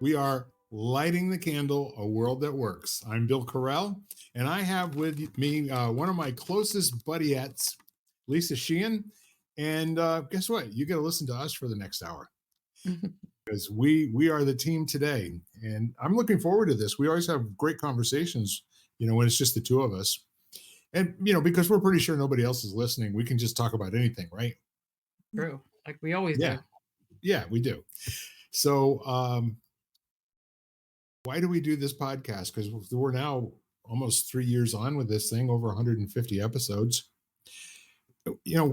We are lighting the candle, a world that works. I'm Bill Carell, and I have with me one of my closest buddyettes, Lisa Sheehan. And guess what? You got to listen to us for the next hour because we are the team today, and I'm looking forward to this. We always have great conversations, when it's just the two of us, and because we're pretty sure nobody else is listening, we can just talk about anything, right? True, like we always Yeah, do. yeah, we do. So why do we do this podcast? Because we're now almost 3 years on with this thing, over 150 episodes.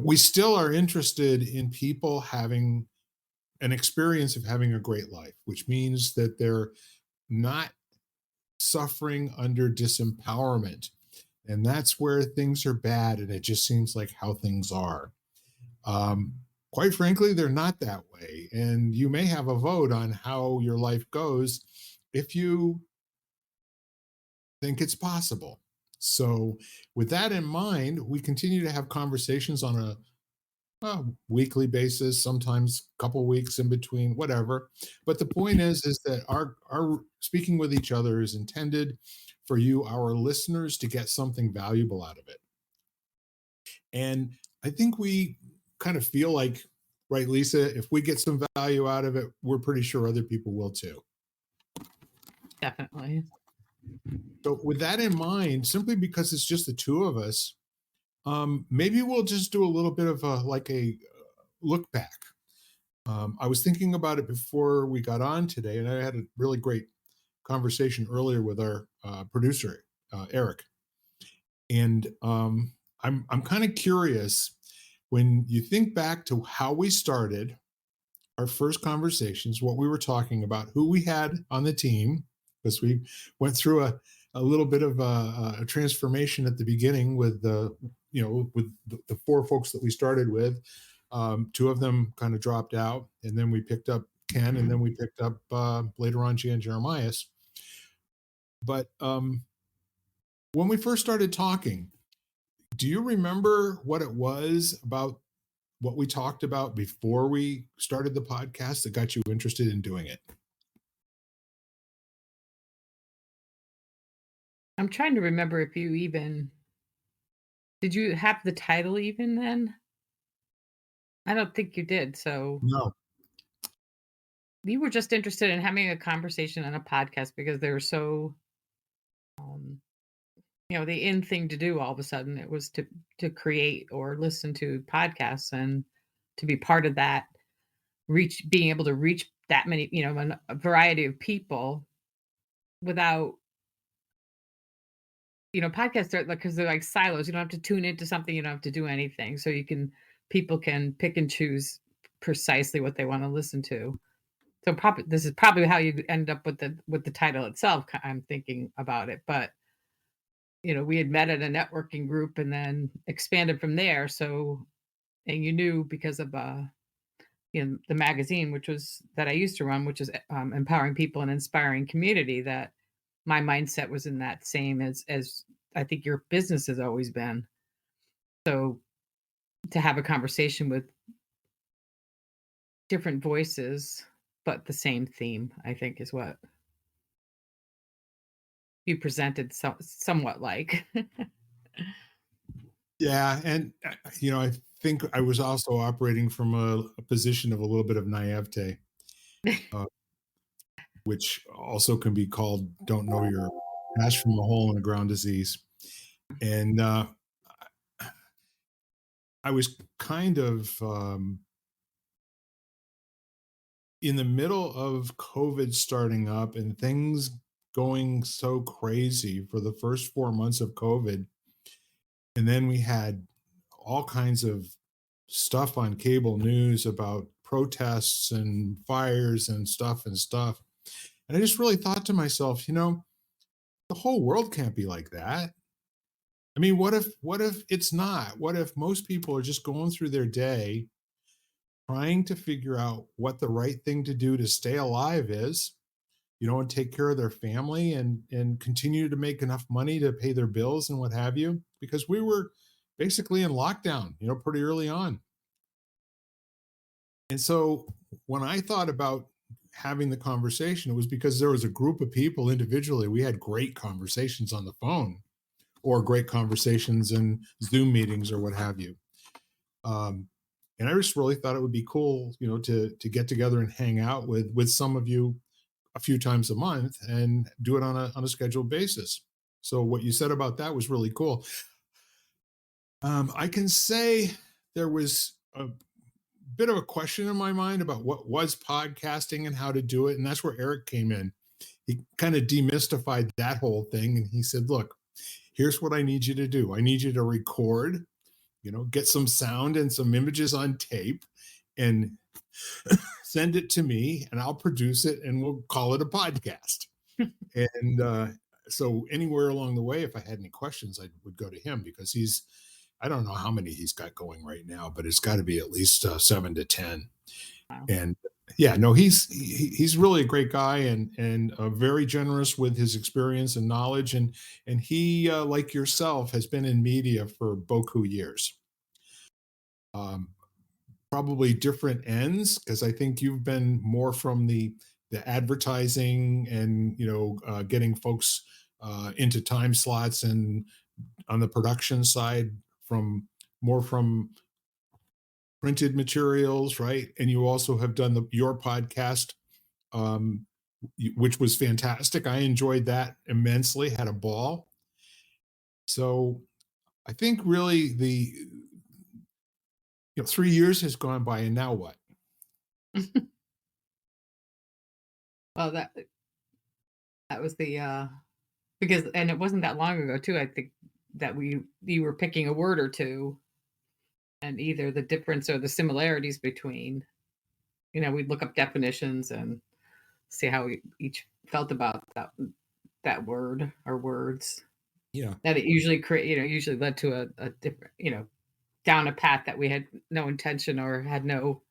We still are interested in people having an experience of having a great life, which means that they're not suffering under disempowerment. And that's where things are bad. And it just seems like how things are. Um, Quite frankly, they're not that way. And you may have a vote on how your life goes if you think it's possible. So, with that in mind, we continue to have conversations on a weekly basis, sometimes a couple weeks in between, whatever. But the point is that our speaking with each other is intended for you, our listeners, to get something valuable out of it. And I think we kind of feel like, right, Lisa, if we get some value out of it, we're pretty sure other people will too. Definitely. So, with that in mind, simply because it's just the two of us, maybe we'll just do a little bit of a look back. I was thinking about it before we got on today, and I had a really great conversation earlier with our producer, Eric. And I'm kind of curious when you think back to how we started our first conversations, what we were talking about, who we had on the team, because we went through a little bit of a transformation at the beginning with the four folks that we started with. Two of them kind of dropped out, and then we picked up Ken, and then we picked up later on Jan Jeremias. But when we first started talking, do you remember what it was about what we talked about before we started the podcast that got you interested in doing it? I'm trying to remember if you even did you have the title even then? I don't think you did. So No. you were just interested in having a conversation on a podcast because they were so um the in thing to do all of a sudden. It was to create or listen to podcasts and to be part of that being able to reach that many, a variety of people without podcasts are like because they're like silos. You don't have to tune into something. You don't have to do anything. So people can pick and choose precisely what they want to listen to. So probably this is probably how you end up with the title itself. I'm thinking about it, but we had met at a networking group and then expanded from there. So and you knew because of the magazine, which was that I used to run, which is empowering people and inspiring community, that my mindset was in that same as I think your business has always been. So to have a conversation with different voices, but the same theme, I think is what you presented somewhat like. Yeah, and I think I was also operating from a position of a little bit of naivete, uh, which also can be called "don't know your ash from a hole in the ground" disease. And I was kind of in the middle of COVID starting up and things going so crazy for the first 4 months of COVID. And then we had all kinds of stuff on cable news about protests and fires and stuff and stuff. And I just really thought to myself, the whole world can't be like that. I mean, what if it's not? What if most people are just going through their day trying to figure out what the right thing to do to stay alive is, and take care of their family and continue to make enough money to pay their bills and what have you, because we were basically in lockdown, pretty early on. And so when I thought about having the conversation, it was because there was a group of people individually. We had great conversations on the phone or great conversations in Zoom meetings or what have you. Um, and I just really thought it would be cool, to get together and hang out with some of you a few times a month and do it on a scheduled basis. So what you said about that was really cool. I can say there was a bit of a question in my mind about what was podcasting and how to do it, and that's where Eric came in. He kind of demystified that whole thing, and he said, "Look, here's what I need you to do. I need you to record, get some sound and some images on tape, and send it to me, and I'll produce it, and we'll call it a podcast." And so anywhere along the way, if I had any questions, I would go to him because I don't know how many he's got going right now, but it's got to be at least 7 to 10. Wow. And yeah, no, he's really a great guy and very generous with his experience and knowledge. And he, like yourself, has been in media for beaucoup years. Um, Probably different ends because I think you've been more from the advertising and getting folks into time slots and on the production side from printed materials, right? And you also have done your podcast, um, which was fantastic. I enjoyed that immensely. Had a ball. So I think really 3 years has gone by, and now what? Well, that was because, and it wasn't that long ago too. I think that you were picking a word or two, and either the difference or the similarities between, we'd look up definitions and see how we each felt about that word or words. Yeah. That it usually usually led to a different, down a path that we had no intention or had no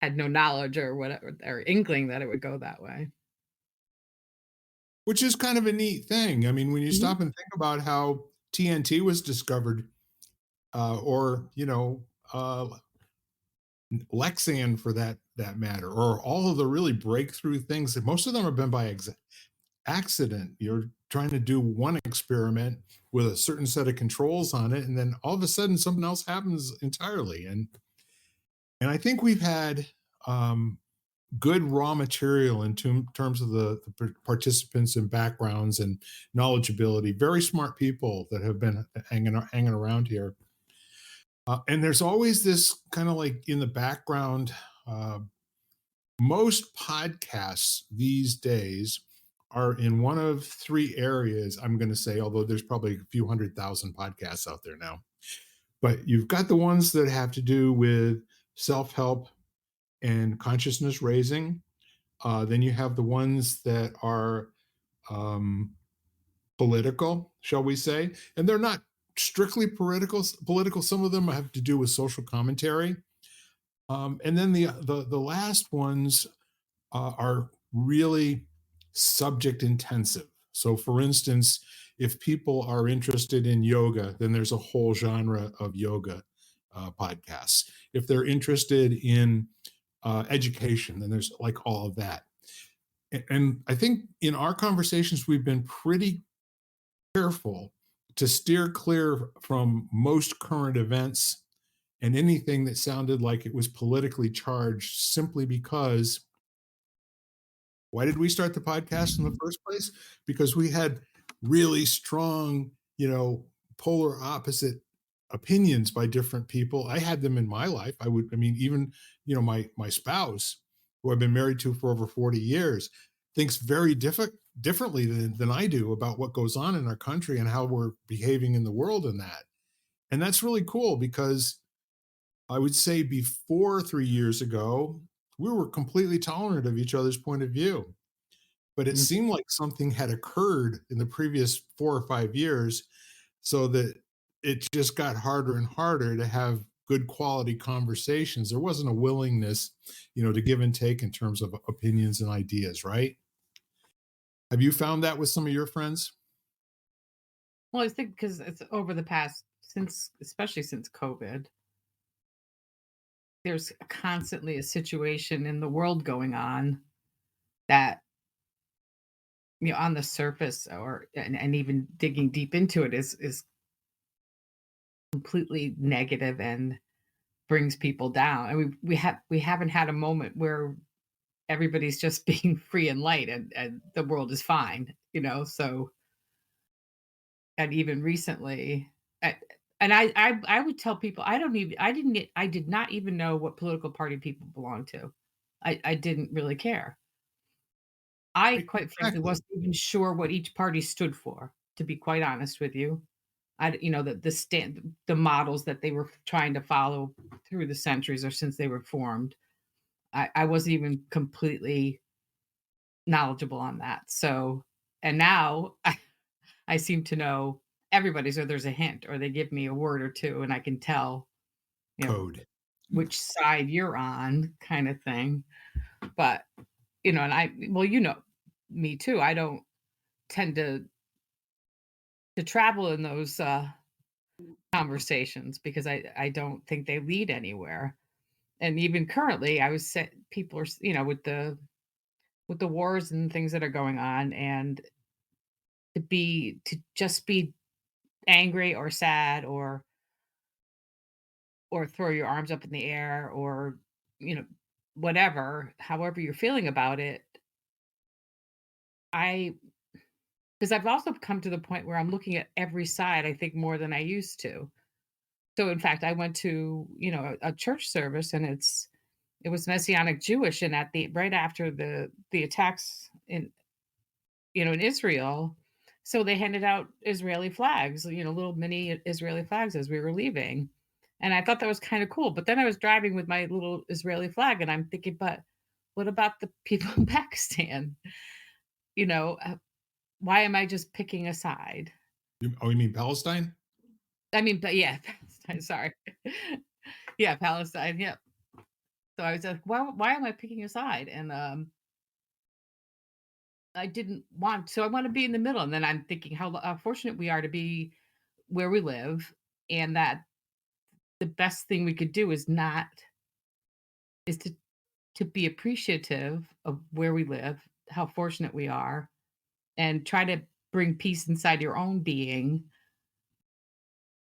knowledge or whatever or inkling that it would go that way. Which is kind of a neat thing. I mean, when you Mhm. stop and think about how TNT was discovered, or Lexan for that matter, or all of the really breakthrough things that most of them have been by accident. You're trying to do one experiment with a certain set of controls on it, and then all of a sudden something else happens entirely. And I think we've had good raw material in terms of the participants and backgrounds and knowledgeability. Very smart people that have been hanging around here. And there's always this kind of like in the background. Uh, Most podcasts these days are in one of three areas. I'm going to say, although there's probably a few 100,000 podcasts out there now, but you've got the ones that have to do with self help and consciousness raising. Then you have the ones that are um, political, shall we say, and they're not strictly political. Political. Some of them have to do with social commentary, and then the last ones are really subject intensive. So, for instance, if people are interested in yoga, then there's a whole genre of yoga podcasts. If they're interested in education, then there's like all of that. And I think in our conversations, we've been pretty careful to steer clear from most current events and anything that sounded like it was politically charged simply because why did we start the podcast in the first place? Because we had really strong, polar opposite opinions by different people. I had them in my life. I mean, even, my spouse, who I've been married to for over 40 years, thinks very differently than I do about what goes on in our country and how we're behaving in the world and that. And that's really cool because I would say before 3 years ago, we were completely tolerant of each other's point of view, but it Mm. seemed like something had occurred in the previous 4 or 5 years so that it just got harder and harder to have good quality conversations. There wasn't a willingness, to give and take in terms of opinions and ideas, right? Have you found that with some of your friends? Well, I think because it's over the past, especially since COVID, there's constantly a situation in the world going on that, on the surface or and even digging deep into it is completely negative and brings people down. And we haven't had a moment where everybody's just being free and light and the world is fine, so and even recently, I and I would tell people I did not even know what political party people belonged to. I didn't really care. I, quite frankly, Exactly. wasn't even sure what each party stood for, to be quite honest with you. The models that they were trying to follow through the centuries or since they were formed. I wasn't even completely knowledgeable on that. So, and now I seem to know everybody's, or there's a hint, or they give me a word or two, and I can tell, you know, Code. which side you're on, kind of thing. But, and well, me too. I don't tend to travel in those conversations because I don't think they lead anywhere. And even currently, I was set, people are, with the wars and things that are going on, and to just be angry or sad or throw your arms up in the air or, you know, whatever, however you're feeling about it, I because I've also come to the point where I'm looking at every side, I think, more than I used to. So, in fact, I went to, a church service, and it was Messianic Jewish, and at the right after the attacks in Israel, so they handed out Israeli flags, little mini Israeli flags as we were leaving. And I thought that was kind of cool. But then I was driving with my little Israeli flag and I'm thinking, but what about the people in Pakistan? You know, uh, why am I just picking a side? Oh, you mean Palestine? I mean, but yeah, Palestine, sorry. Yeah, Palestine. Yeah. So I was like, why am I picking a side? And I didn't want, so I want to be in the middle. And then I'm thinking how fortunate we are to be where we live, and that the best thing we could do is to be appreciative of where we live, how fortunate we are, and try to bring peace inside your own being,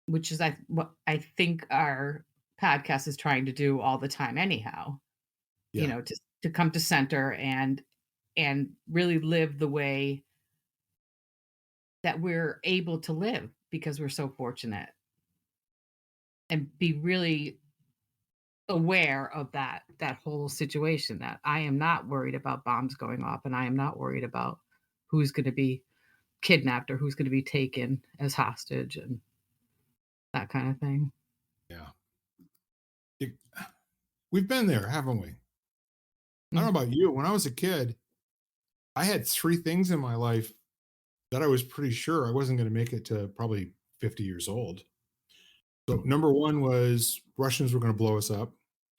which is what I think our podcast is trying to do all the time anyhow. Yeah. To come to center and really live the way that we're able to live because we're so fortunate, and be really aware of that whole situation, that I am not worried about bombs going off, and I am not worried about who's going to be kidnapped or who's going to be taken as hostage and that kind of thing. Yeah. It- we've been there, haven't we? I don't Mm. know about you. When I was a kid, I had three things in my life that I was pretty sure I wasn't going to make it to probably 50 years old. So, number one was Russians were going to blow us up.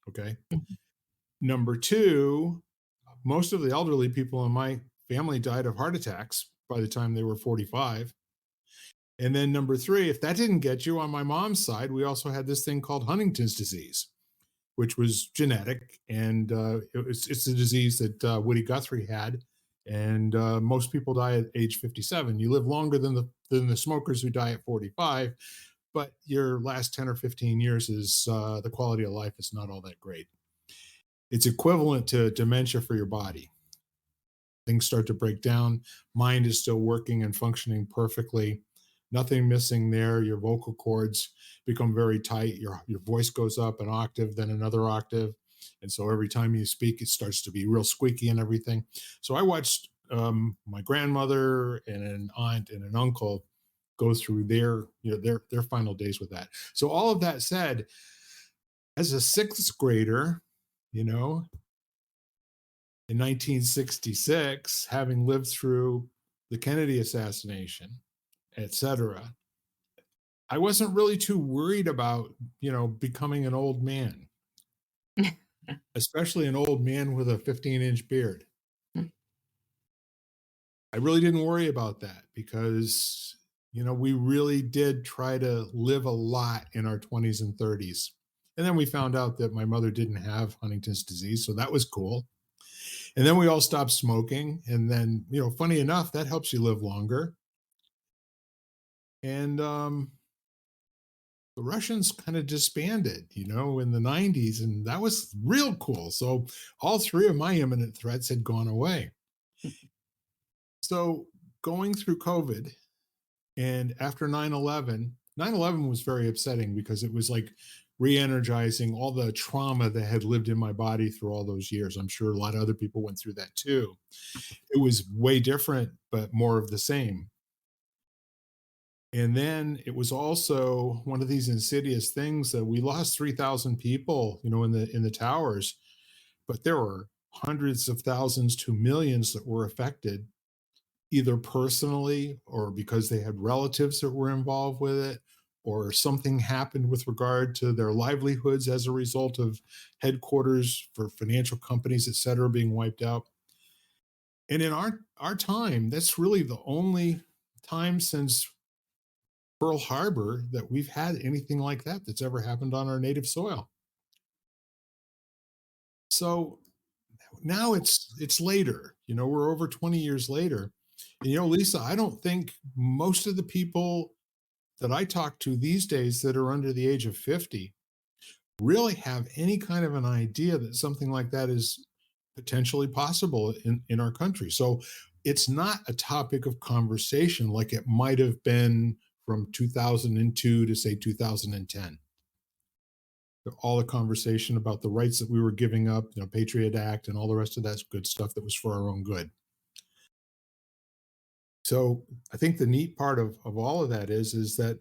Okay. Mhm. Number two, most of the elderly people in my family died of heart attacks by the time they were 45. And then number three, if that didn't get you, on my mom's side, we also had this thing called Huntington's disease, which was genetic, and it's a disease that Woody Guthrie had, and most people die at age 57. You live longer than the smokers who die at 45, but your last 10 or 15 years is the quality of life is not all that great. It's equivalent to dementia for your body. Things start to break down. Mind is still working and functioning perfectly. Nothing missing there. Your vocal cords become very tight. Your voice goes up an octave, then another octave. And so every time you speak, it starts to be real squeaky and everything. So I watched my grandmother and an aunt and an uncle go through their final days with that. So all of that said, as a sixth grader, you know, in 1966, having lived through the Kennedy assassination, etc., I wasn't really too worried about, becoming an old man, especially an old man with a 15-inch beard. I really didn't worry about that because we really did try to live a lot in our 20s and 30s. And then we found out that my mother didn't have Huntington's disease, so that was cool. And then we all stopped smoking, and then, funny enough, that helps you live longer. And the Russians kind of disbanded, in the 90s, and that was real cool. So all three of my imminent threats had gone away. So going through COVID and after 9/11 was very upsetting because it was like re-energizing all the trauma that had lived in my body through all those years. I'm sure a lot of other people went through that too. It was way different, but more of the same. And then it was also one of these insidious things that we lost 3,000 people, in the towers, but there were hundreds of thousands to millions that were affected either personally or because they had relatives that were involved with it, or something happened with regard to their livelihoods as a result of headquarters for financial companies, et cetera, being wiped out. And in our time, that's really the only time since Pearl Harbor that we've had anything like that that's ever happened on our native soil. So now it's later. We're over 20 years later. And Lisa, I don't think most of the people that I talk to these days that are under the age of 50 really have any kind of an idea that something like that is potentially possible in our country. So it's not a topic of conversation like it might have been from 2002 to say 2010. All the conversation about the rights that we were giving up, Patriot Act and all the rest of that good stuff that was for our own good. So I think the neat part of all of that is that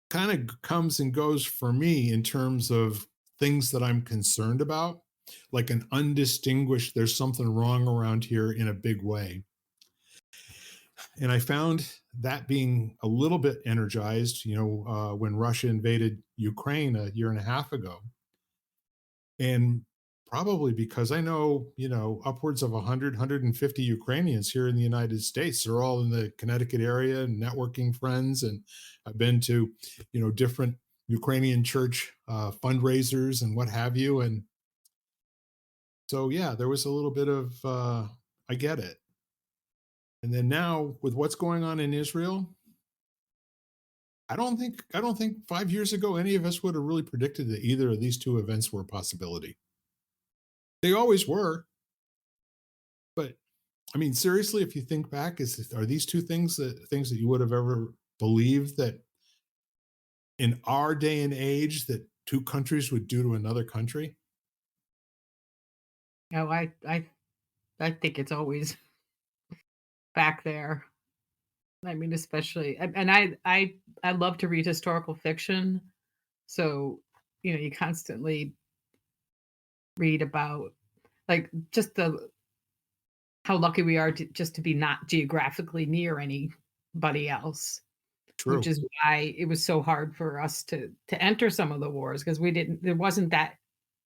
kind of comes and goes for me in terms of things that I'm concerned about, like an undistinguished, there's something wrong around here in a big way. And I found that being a little bit energized, when Russia invaded Ukraine a year and a half ago. And probably because I know, upwards of 100, 150 Ukrainians here in the United States. They're all in the Connecticut area and networking friends. And I've been to, different Ukrainian church fundraisers and what have you. And so, yeah, there was a little bit of, I get it. And then now with what's going on in Israel, I don't think 5 years ago any of us would have really predicted that either of these two events were a possibility. They always were, but I mean, seriously, if you think back, are these two things that you would have ever believed that in our day and age that two countries would do to another country? No, I think it's always back there. I mean, especially and I love to read historical fiction. So, you constantly read about like just the how lucky we are to just to be not geographically near anybody else, which True. is why it was so hard for us to enter some of the wars because we didn't there wasn't that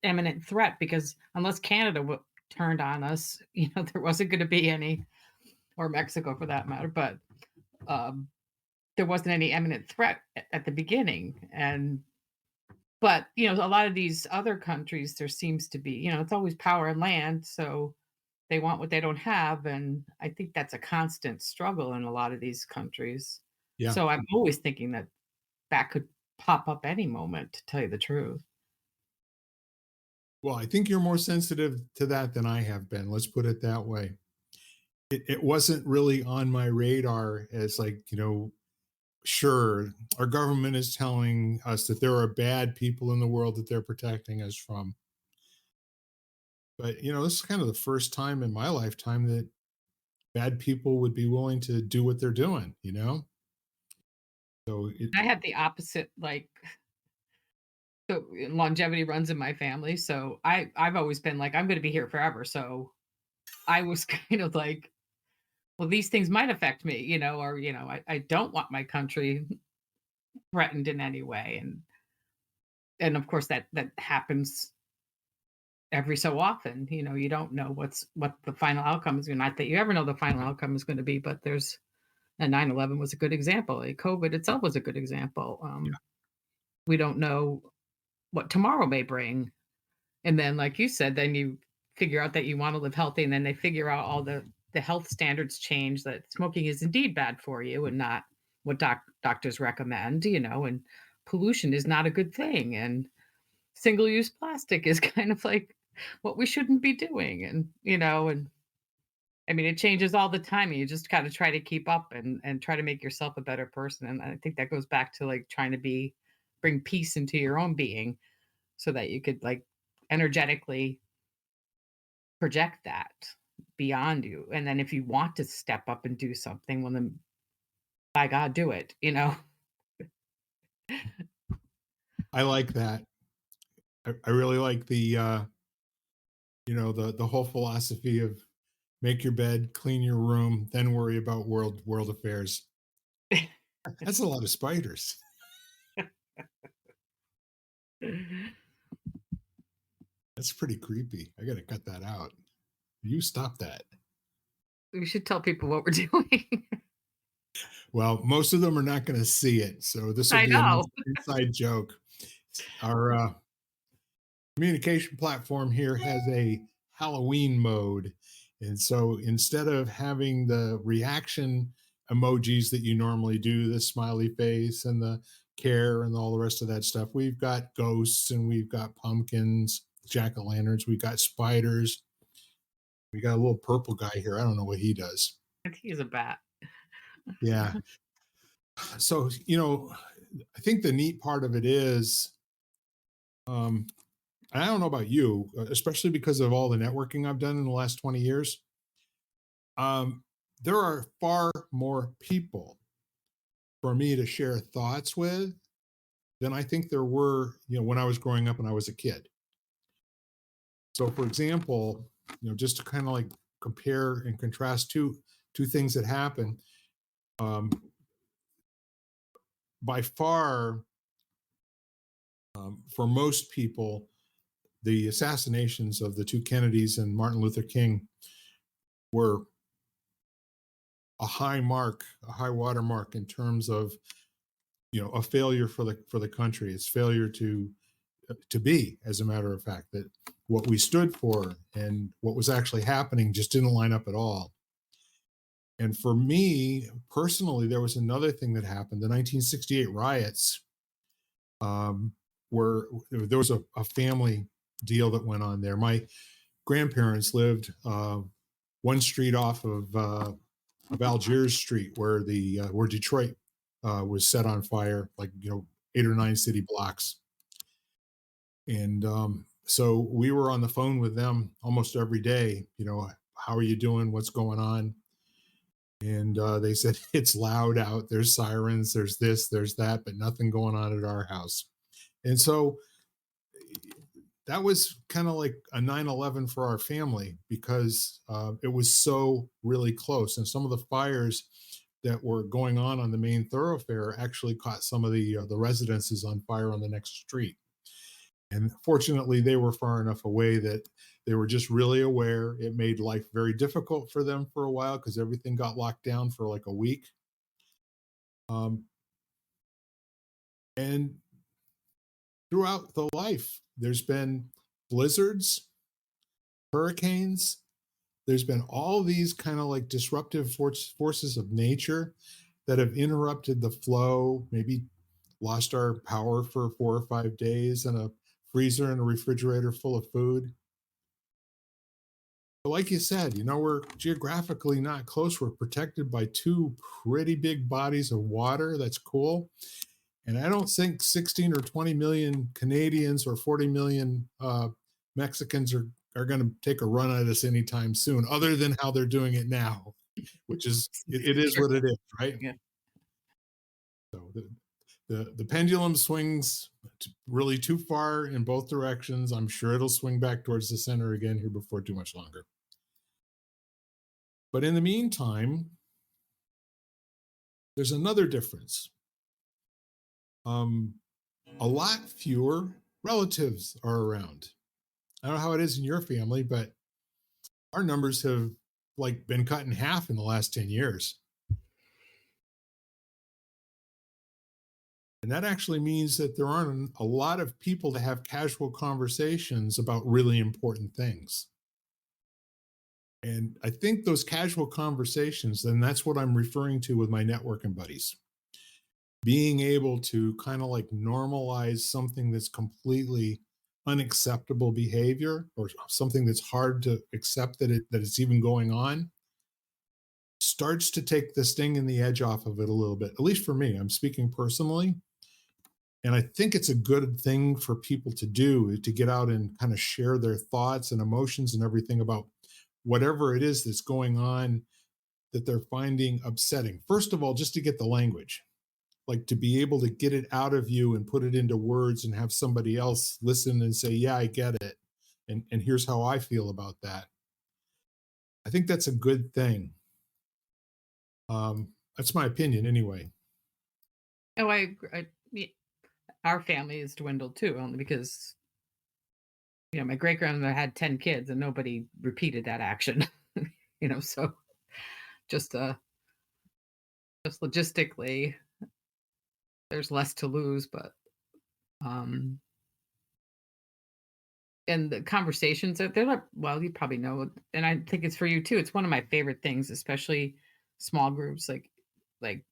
imminent threat because unless Canada turned on us, there wasn't going to be any or Mexico for that matter, but um there wasn't any imminent threat at the beginning and but a lot of these other countries there seems to be it's always power and land so they want what they don't have and I think that's a constant struggle in a lot of these countries Yeah. so I'm always thinking that that could pop up any moment to tell you the truth. Well, I think you're more sensitive to that than I have been. Let's put it that way. It wasn't really on my radar as like, sure, our government is telling us that there are bad people in the world that they're protecting us from. But, this is kind of the first time in my lifetime that bad people would be willing to do what they're doing. So I had the opposite like so longevity runs in my family so I've always been like I'm going to be here forever so I was kind of like well these things might affect me or I don't want my country threatened in any way and of course that happens every so often you don't know what the final outcome is not that you ever know the final outcome is going to be but there's and 9/11 was a good example. COVID itself was a good example. We don't know what tomorrow may bring. And then, like you said, then you figure out that you want to live healthy, and then they figure out all the health standards change, that smoking is indeed bad for you and not what doctors recommend, and pollution is not a good thing, and single-use plastic is kind of like what we shouldn't be doing, and I mean, it changes all the time, and you just gotta try to keep up and try to make yourself a better person, and I think that goes back to, like, trying to bring peace into your own being so that you could, like, energetically project that beyond you, and then if you want to step up and do something, well, then by God, do it. I like that. I really like the whole philosophy of make your bed, clean your room, then worry about world affairs. That's a lot of spiders. That's pretty creepy. I got to cut that out. You stop that. We should tell people what we're doing. Well, most of them are not going to see it, so this will I be an know. inside joke. Our communication platform here has a Halloween mode. And so instead of having the reaction emojis that you normally do, the smiley face and the care and all the rest of that stuff, we've got ghosts and we've got pumpkins, jack o' lanterns, we've got spiders. We got a little purple guy here. I don't know what he does. I think he's a bat. Yeah. So, I think the neat part of it is, um, and I don't know about you, especially because of all the networking I've done in the last 20 years. Um, there are far more people for me to share thoughts with than I think there were, when I was growing up and I was a kid. So, for example, just to kind of like compare and contrast two things that happen. Um, by far, for most people, the assassinations of the two Kennedys and Martin Luther King were a high mark, a high watermark in terms of a failure for the country. It's failure to be, as a matter of fact, that what we stood for and what was actually happening just didn't line up at all. And for me personally, there was another thing that happened. The 1968 riots, um, where there was a family deal that went on there. My grandparents lived one street off of Algiers Street, where Detroit was set on fire, like 8 or 9 city blocks. And so we were on the phone with them almost every day. How are you doing? What's going on? And they said it's loud out. There's sirens. There's this. There's that, but nothing going on at our house. And so that was kind of like a 9/11 for our family because it was so really close. And some of the fires that were going on the main thoroughfare actually caught some of the residences on fire on the next street. And fortunately, they were far enough away that they were just really aware. It made life very difficult for them for a while because everything got locked down for like a week. Um, and throughout the life, there's been blizzards, hurricanes. There's been all these kind of like disruptive forces of nature that have interrupted the flow, maybe lost our power for 4 or 5 days, and a freezer and a refrigerator full of food. But like you said, we're geographically not close. We're protected by two pretty big bodies of water. That's cool. And I don't think 16 or 20 million Canadians or 40 million Mexicans are going to take a run at us anytime soon, other than how they're doing it now, which is, it is Sure. what it is, right? Yeah. So the pendulum swings really too far in both directions. I'm sure it'll swing back towards the center again here before too much longer. But in the meantime, there's another difference. A lot fewer relatives are around. I don't know how it is in your family, but our numbers have like been cut in half in the last 10 years. And that actually means that there aren't a lot of people to have casual conversations about really important things. And I think those casual conversations, and that's what I'm referring to with my networking buddies, being able to kind of like normalize something that's completely unacceptable behavior or something that's hard to accept that it's even going on starts to take the sting and the edge off of it a little bit. At least for me, I'm speaking personally. And I think it's a good thing for people to do to get out and kind of share their thoughts and emotions and everything about whatever it is that's going on that they're finding upsetting. First of all, just to get the language, like to be able to get it out of you and put it into words and have somebody else listen and say, yeah, I get it. And here's how I feel about that. I think that's a good thing. That's my opinion anyway. Oh, our family has dwindled too, only because my great grandmother had 10 kids and nobody repeated that action. So just just logistically, there's less to lose, but um and the conversations that they're like, well, you probably know, and I think it's for you too. It's one of my favorite things, especially small groups, like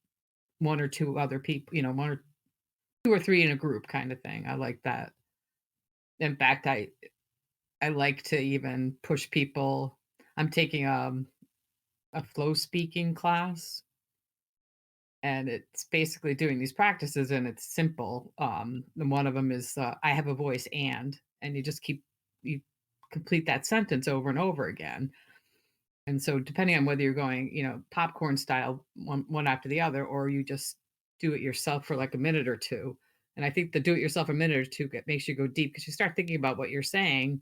one or two other people, one or two or three in a group kind of thing. I like that. In fact, I like to even push people. I'm taking a flow speaking class, and it's basically doing these practices, and it's simple. And one of them is I have a voice, and you just you complete that sentence over and over again. And so depending on whether you're going, popcorn style one after the other, or you just do it yourself for like a minute or two. And I think the do it yourself a minute or two makes you go deep because you start thinking about what you're saying,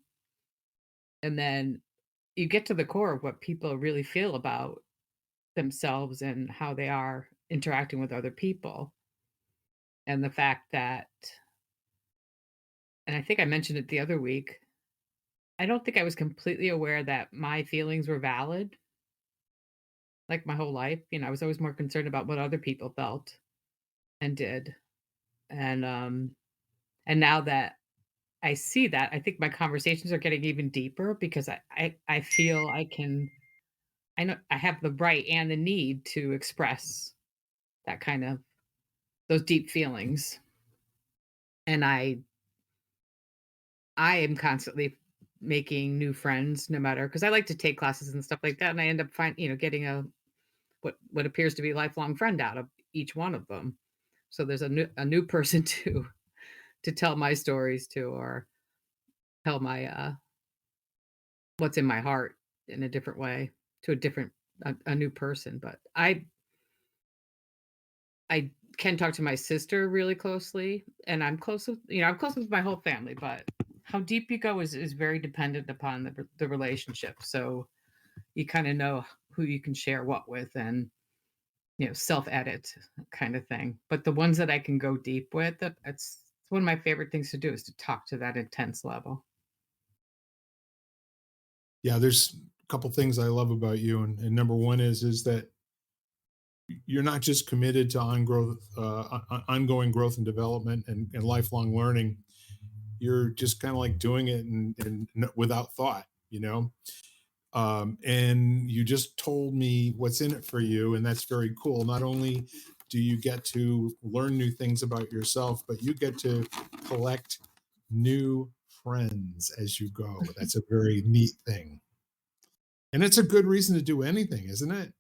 and then you get to the core of what people really feel about themselves and how they are interacting with other people. And the fact that, and I think I mentioned it the other week, I don't think I was completely aware that my feelings were valid, like my whole life. I was always more concerned about what other people felt and did. And now that I see that, I think my conversations are getting even deeper because I feel I know I have the right and the need to express that kind of those deep feelings. And I am constantly making new friends no matter, because I like to take classes and stuff like that, and I end up getting what appears to be a lifelong friend out of each one of them. So there's a new person to tell my stories to, or tell my what's in my heart in a different way to a new person. But I can talk to my sister really closely, and I'm close with my whole family, but how deep you go is very dependent upon the relationship. So you kind of know who you can share what with, and self edit kind of thing. But the ones that I can go deep with, it's one of my favorite things to do, is to talk to that intense level. Yeah, there's a couple things I love about you, and number one is that you're not just committed to ongoing growth and development and lifelong learning. You're just kind of like doing it and without thought, and you just told me what's in it for you, and that's very cool. Not only do you get to learn new things about yourself, but you get to collect new friends as you go. That's a very neat thing, and it's a good reason to do anything, isn't it?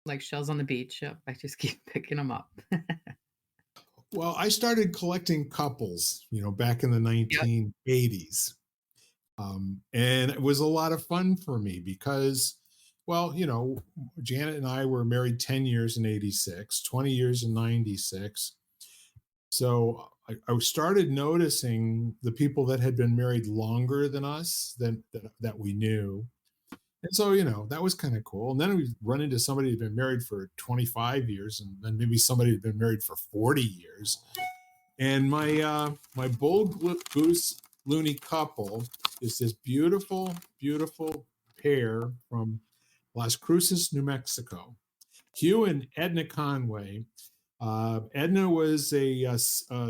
Like shells on the beach. Yep, I just keep picking them up. Well, I started collecting couples, back in the Yep. 1980s. And it was a lot of fun for me because, well, Janet and I were married 10 years in 86, 20 years in 96. So I started noticing the people that had been married longer than us that we knew. And so, that was kind of cool. And then we run into somebody who'd been married for 25 years, and then maybe somebody who'd been married for 40 years. And my bull goose loony couple is this beautiful, beautiful pair from Las Cruces, New Mexico. Hugh and Edna Conway. Edna was a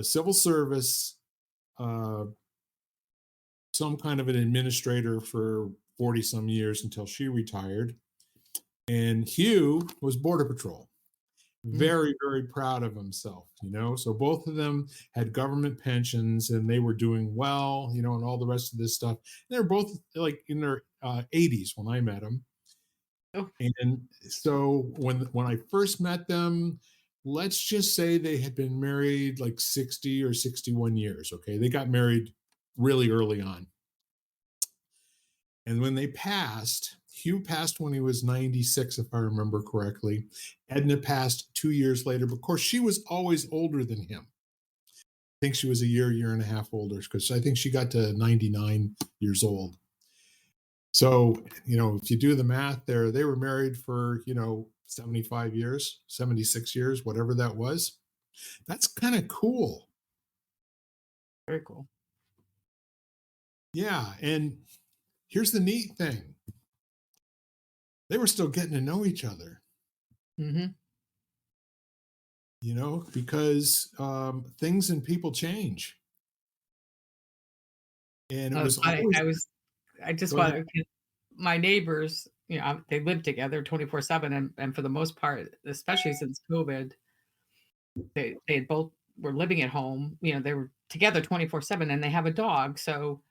civil service, uh, some kind of an administrator for 40 some years until she retired. And Hugh was Border Patrol. Mm. Very, very proud of himself, So both of them had government pensions and they were doing well, and all the rest of this stuff. They're both like in their 80s when I met them. Oh, And so when I first met them, let's just say they had been married like 60 or 61 years. Okay. They got married really early on. And when they passed, Hugh passed when he was 96, if I remember correctly. Edna passed 2 years later. But of course, she was always older than him. I think she was a year and a half older because I think she got to 99 years old. So, if you do the math there, they were married for, 75 years, 76 years, whatever that was. That's kind of cool. very cool. Yeah. And here's the neat thing, they were still getting to know each other. Hmm. Because things and people change. And it Oh, it's was funny. always, I just go ahead. want to, my neighbors, they live together 24/7. And for the most part, especially since COVID, they both were living at home. They were together 24/7 and they have a dog. So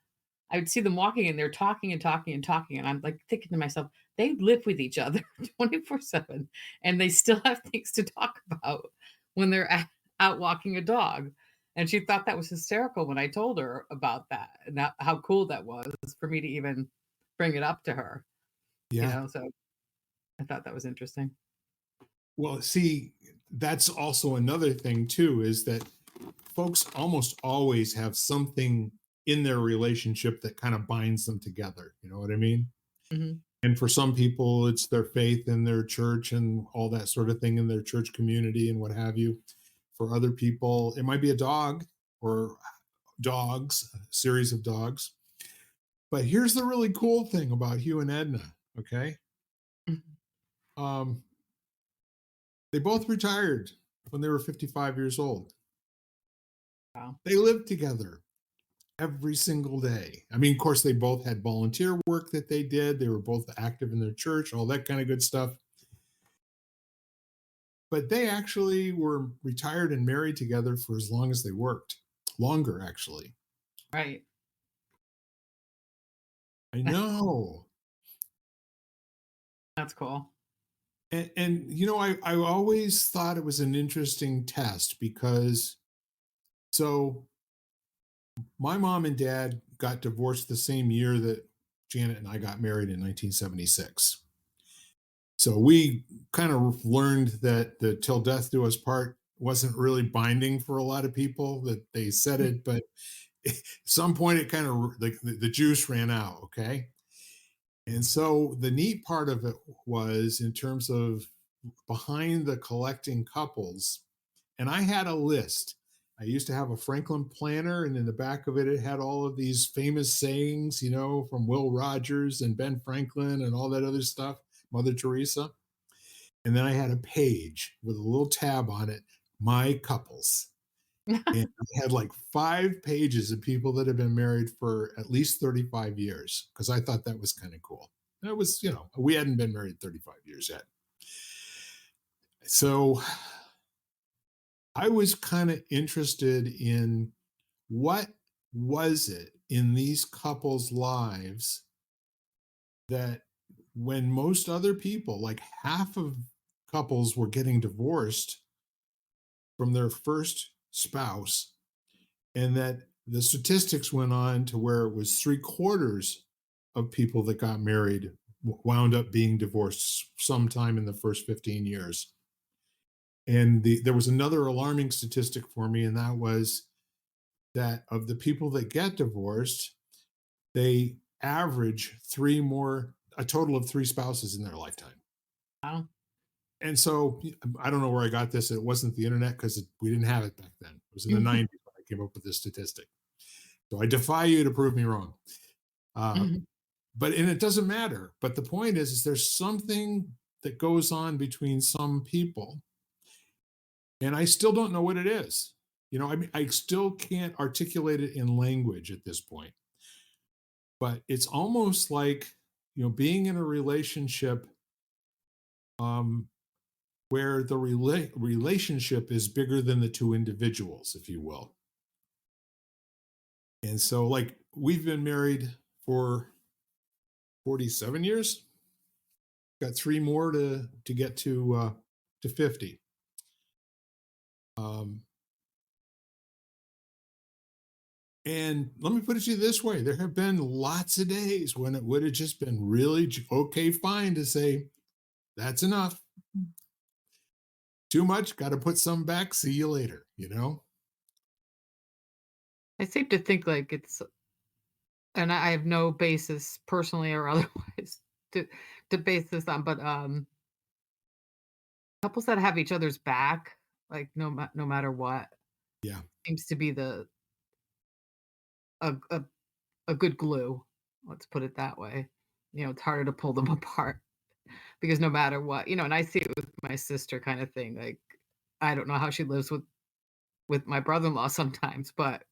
I would see them walking and they're talking and talking and talking. And I'm like thinking to myself, they live with each other 24/7 and they still have things to talk about when they're out walking a dog. And she thought that was hysterical when I told her about that and how cool that was for me to even bring it up to her, Yeah. So I thought that was interesting. Well, see, that's also another thing too, is that folks almost always have something in their relationship that kind of binds them together. You know what I mean? Hmm. And for some people, it's their faith in their church and all that sort of thing in their church community and what have you. For other people, it might be a dog or dogs, a series of dogs. But here's the really cool thing about Hugh and Edna. Okay. Um, they both retired when they were 55 years old. Wow. They lived together every single day. I mean, of course, they both had volunteer work that they did. They were both active in their church, all that kind of good stuff. But they actually were retired and married together for as long as they worked, longer, actually. Right. I know. That's cool. I always thought it was an interesting test because so my mom and dad got divorced the same year that Janet and I got married in 1976. So we kind of learned that the till death do us part wasn't really binding for a lot of people, that they said it, but at some point it kind of like the juice ran out. Okay. And so the neat part of it was in terms of behind the collecting couples, and I had a list. I used to have a Franklin planner, and in the back of it, it had all of these famous sayings, from Will Rogers and Ben Franklin and all that other stuff, Mother Teresa. And then I had a page with a little tab on it, my couples. And I had like 5 pages of people that have been married for at least 35 years because I thought that was kind of cool. That was, we hadn't been married 35 years yet. So I was kind of interested in what was it in these couples' lives that when most other people, like half of couples were getting divorced from their first spouse, and that the statistics went on to where it was 3/4 of people that got married wound up being divorced sometime in the first 15 years. And there was another alarming statistic for me, and that was that of the people that get divorced, they average a total of 3 spouses in their lifetime. Wow. And so I don't know where I got this. It wasn't the internet because we didn't have it back then. It was in the 90s when I came up with this statistic. So I defy you to prove me wrong. Uh, and it doesn't matter. But the point is there's something that goes on between some people and I still don't know what it is. I mean, I still can't articulate it in language at this point, but it's almost like, being in a relationship, um, where the relationship is bigger than the two individuals, if you will. And so, like, we've been married for 47 years. Got three more to get to 50. Um, and let me put it to you this way: there have been lots of days when it would have just been really okay, fine to say that's enough. Too much, got to put some back. See you later. I seem to think like it's, and I have no basis personally or otherwise to base this on, but couples that have each other's back, like no matter what, Yeah, seems to be a, a a good glue. Let's put it that way. It's harder to pull them apart because no matter what, and I see it with my sister kind of thing. Like, I don't know how she lives with my brother-in-law sometimes, but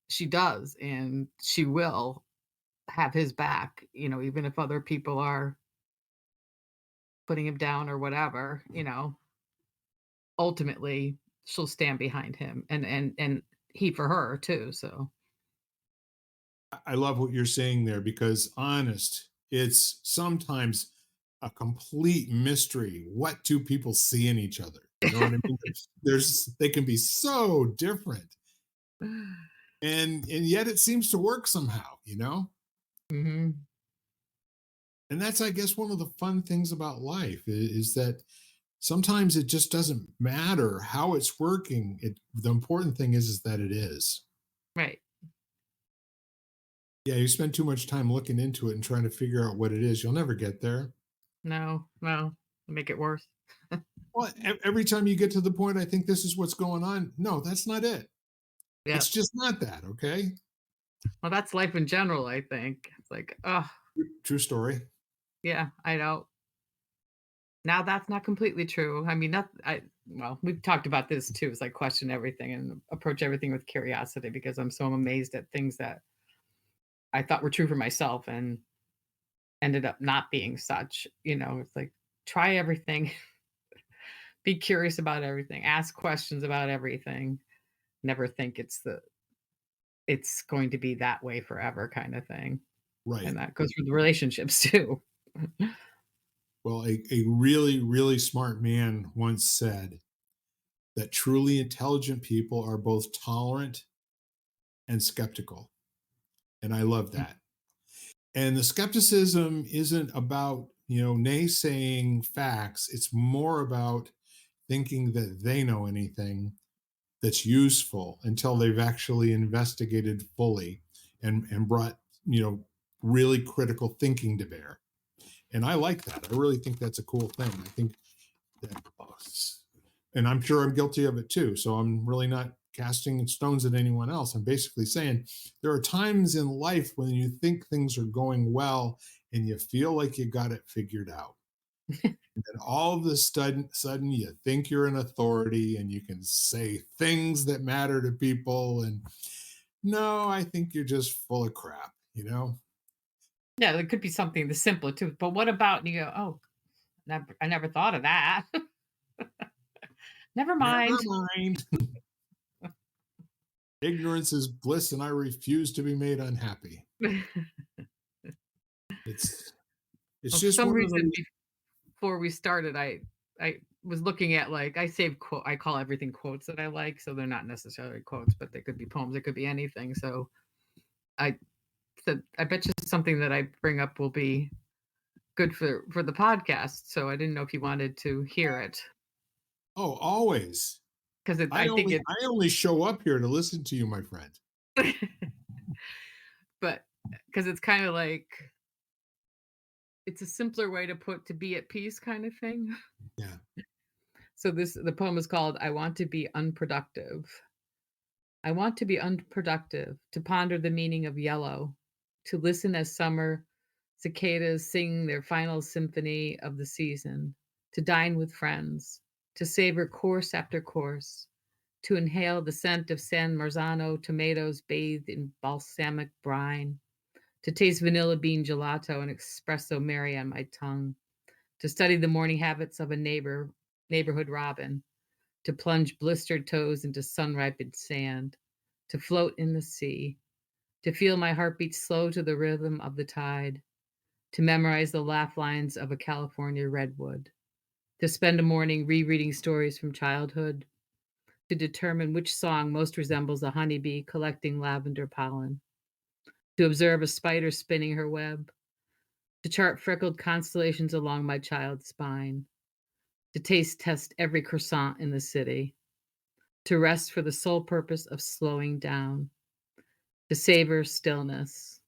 she does, and she will have his back, even if other people are putting him down or whatever, ultimately she'll stand behind him and he for her too. So I love what you're saying there because honest, it's sometimes a complete mystery what two people see in each other. You know what I mean? They can be so different, and yet it seems to work somehow. Mhm. And that's, I guess, one of the fun things about life is that sometimes it just doesn't matter how it's working. The important thing is that it is. Right. Yeah, you spend too much time looking into it and trying to figure out what it is, you'll never get there. No, well, make it worse. Well, every time you get to the point, I think this is what's going on. No, that's not it. Yeah. It's just not that. Okay. Well, that's life in general, I think. It's like, oh, True story. yeah, I know. Now that's not completely true. I mean, not I well, we've talked about this too. Is I question everything and approach everything with curiosity because I'm so amazed at things that I thought were true for myself and ended up not being such. It's like try everything, be curious about everything, ask questions about everything. Never think it's going to be that way forever kind of thing. And Right. that goes with relationships too. Well, a really, really smart man once said that truly intelligent people are both tolerant and skeptical. And I love that. And the skepticism isn't about, naysaying facts. It's more about thinking that they know anything that's useful until they've actually investigated fully and brought, really critical thinking to bear. And I like that. I really think that's a cool thing. I think that, and I'm sure I'm guilty of it too. So I'm really not casting stones at anyone else. I'm basically saying there are times in life when you think things are going well and you feel like you got it figured out. And all of a sudden, you think you're an authority and you can say things that matter to people. And no, I think you're just full of crap. Yeah, there could be something the simpler too. But what about and you go, oh, I never thought of that. Never Never mind. mind. Ignorance is bliss, and I refuse to be made unhappy. It's it's Well, for just some one of reason those. before we started, I was looking at like I save quote I call everything quotes that I like, so they're not necessarily quotes, but they could be poems, it could be anything. So I said I bet you something that I bring up will be good for the podcast. So I didn't know if you wanted to hear it Oh, always. because I I think only it, I only show up here to listen to you, my friend. but because it's kind of like it's a simpler way to put to be at peace kind of thing. Yeah. So the poem is called "I Want to Be Unproductive." I want to be unproductive, to ponder the meaning of yellow, to listen as summer cicadas sing their final symphony of the season, to dine with friends, to savor course after course, to inhale the scent of San Marzano tomatoes bathed in balsamic brine, to taste vanilla bean gelato and espresso Mary on my tongue, to study the morning habits of a neighborhood robin, to plunge blistered toes into sun-ripened sand, to float in the sea, to feel my heartbeat slow to the rhythm of the tide, to memorize the laugh lines of a California redwood, to spend a morning rereading stories from childhood, to determine which song most resembles a honeybee collecting lavender pollen, to observe a spider spinning her web, to chart freckled constellations along my child's spine, to taste test every croissant in the city, to rest for the sole purpose of slowing down, to savor stillness,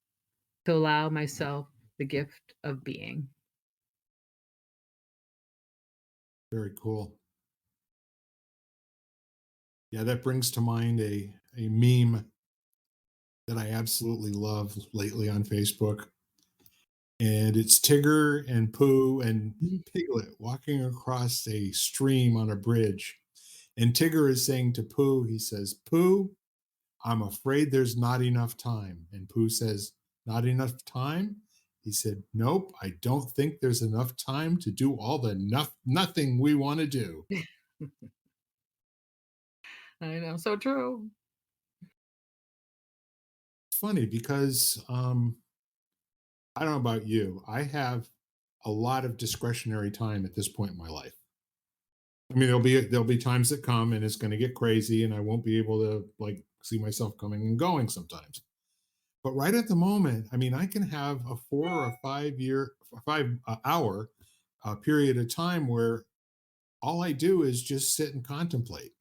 to allow myself the gift of being. Very cool. Yeah, that brings to mind a meme that I absolutely love lately on Facebook. And it's Tigger and Pooh and Mhm. Piglet walking across a stream on a bridge. And Tigger is saying to Pooh, he says, Pooh, I'm afraid there's not enough time. And Pooh says, not enough time? He said, nope, I don't think there's enough time to do all the nothing we want to do. I know, so true. Funny because I don't know about you. I have a lot of discretionary time at this point in my life. I mean, there'll be times that come and it's going to get crazy, and I won't be able to like see myself coming and going sometimes. But right at the moment, I mean, I can have a 5 hour period of time where all I do is just sit and contemplate.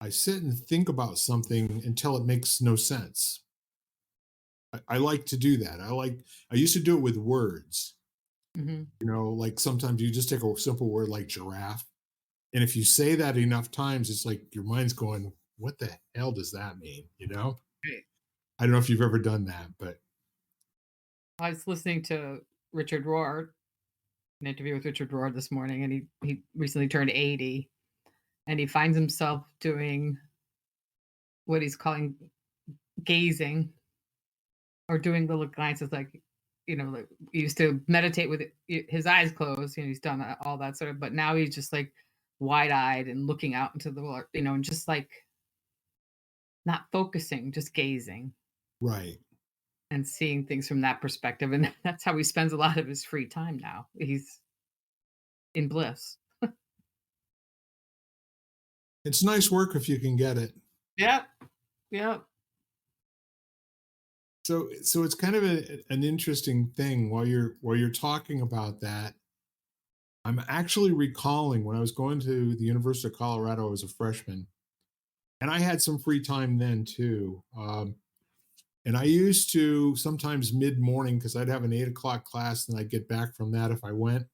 I sit and think about something until it makes no sense. I like to do that. I used to do it with words. Mhm. Like sometimes you just take a simple word like giraffe. And if you say that enough times, it's like your mind's going, what the hell does that mean? Right. I don't know if you've ever done that, but I was listening to Richard Rohr, an interview with Richard Rohr this morning, and he recently turned 80, and he finds himself doing what he's calling gazing or doing little glances, like, like he used to meditate with his eyes closed. He's done all that sort of, but now he's just like wide-eyed and looking out into the world, and just like not focusing, just gazing right. and seeing things from that perspective. And that's how he spends a lot of his free time now. He's in bliss. It's nice work if you can get it. Yep. Yep. So it's kind of an interesting thing while you're talking about that. I'm actually recalling when I was going to the University of Colorado as a freshman, and I had some free time then too. And I used to sometimes mid morning because I'd have an 8 o'clock class, and I'd get back from that if I went.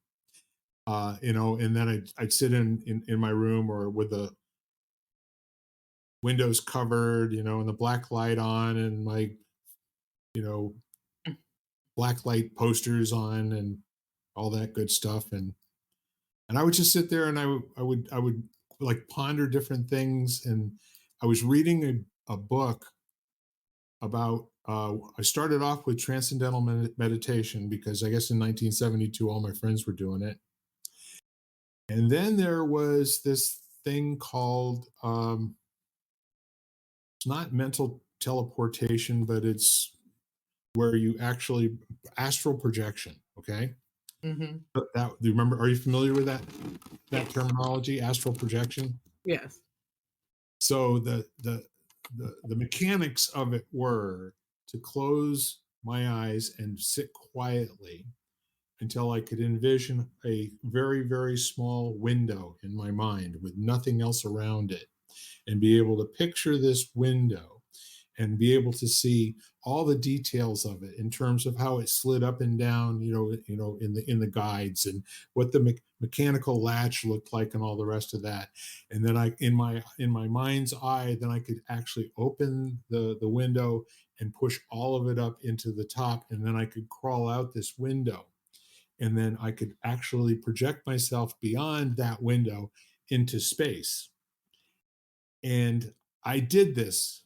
And then I'd sit in my room or with the windows covered, and the black light on, and my you know black light posters on, and all that good stuff. And I would just sit there, and I would like ponder different things. And I was reading a book about. I started off with transcendental meditation because I guess in 1972 all my friends were doing it, and then there was this thing called it's not mental teleportation, but it's where you actually astral projection. Okay, Hmm. that do you remember? Are you familiar with that Yes. terminology, astral projection? Yes. So the mechanics of it were to close my eyes and sit quietly until I could envision a very, very small window in my mind with nothing else around it, and be able to picture this window and be able to see all the details of it in terms of how it slid up and down, in the guides, and what the mechanical latch looked like, and all the rest of that. And then in my mind's eye, then I could actually open the window and push all of it up into the top, and then I could crawl out this window. and then I could actually project myself beyond that window into space. And I did this,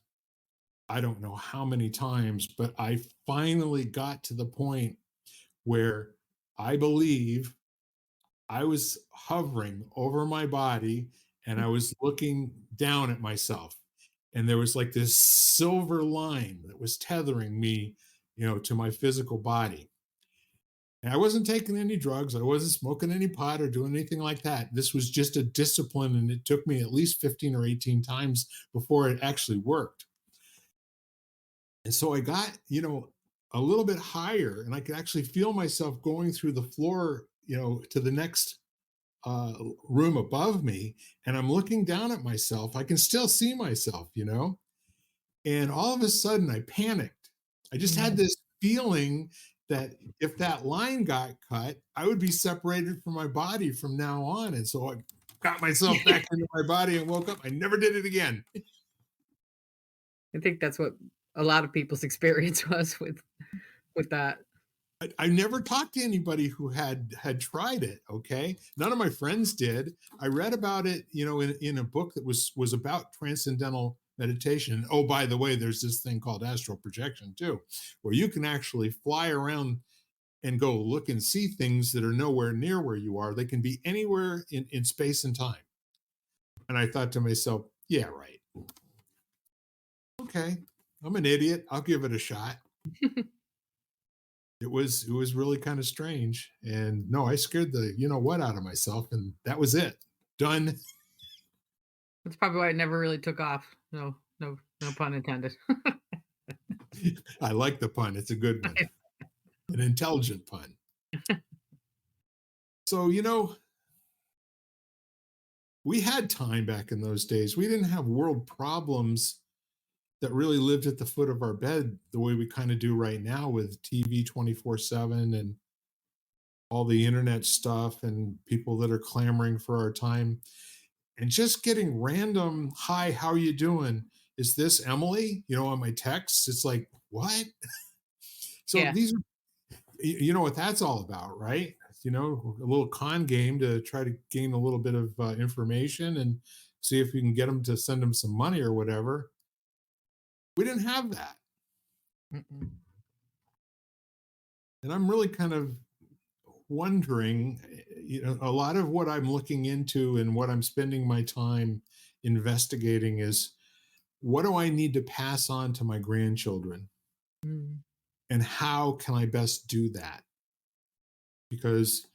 I don't know how many times, but I finally got to the point where I believe I was hovering over my body and I was looking down at myself. And there was like this silver line that was tethering me, to my physical body. And I wasn't taking any drugs. I wasn't smoking any pot or doing anything like that. This was just a discipline. And it took me at least 15 or 18 times before it actually worked. And so I got, a little bit higher and I could actually feel myself going through the floor, to the next uh, room above me. And I'm looking down at myself. I can still see myself, and all of a sudden I panicked. I just had Mhm. this feeling that if that line got cut, I would be separated from my body from now on. And so I got myself back into my body and woke up. I never did it again. I think that's what a lot of people's experience was with that. I never talked to anybody who had tried it. Okay, none of my friends did. I read about it, in a book that was about transcendental meditation. Oh, by the way, there's this thing called astral projection too, where you can actually fly around and go look and see things that are nowhere near where you are. They can be anywhere in space and time. And I thought to myself, yeah, right. Okay, I'm an idiot. I'll give it a shot. It was really kind of strange. And no, I scared the what out of myself, and that was it. Done. That's probably why it never really took off. No, no, no pun intended. I like the pun. It's a good one. An intelligent pun. So, we had time back in those days. We didn't have world problems that really lived at the foot of our bed the way we kind of do right now with TV 24/7 and all the internet stuff and people that are clamoring for our time and just getting random, "Hi, how are you doing? Is this Emily?" On my texts. It's like, what? So Yeah. these are, you know what that's all about, right? A little con game to try to gain a little bit of information and see if we can get them to send them some money or whatever. We didn't have that. Mm-mm. And I'm really kind of wondering, a lot of what I'm looking into and what I'm spending my time investigating is, what do I need to pass on to my grandchildren? Mm. And how can I best do that? Because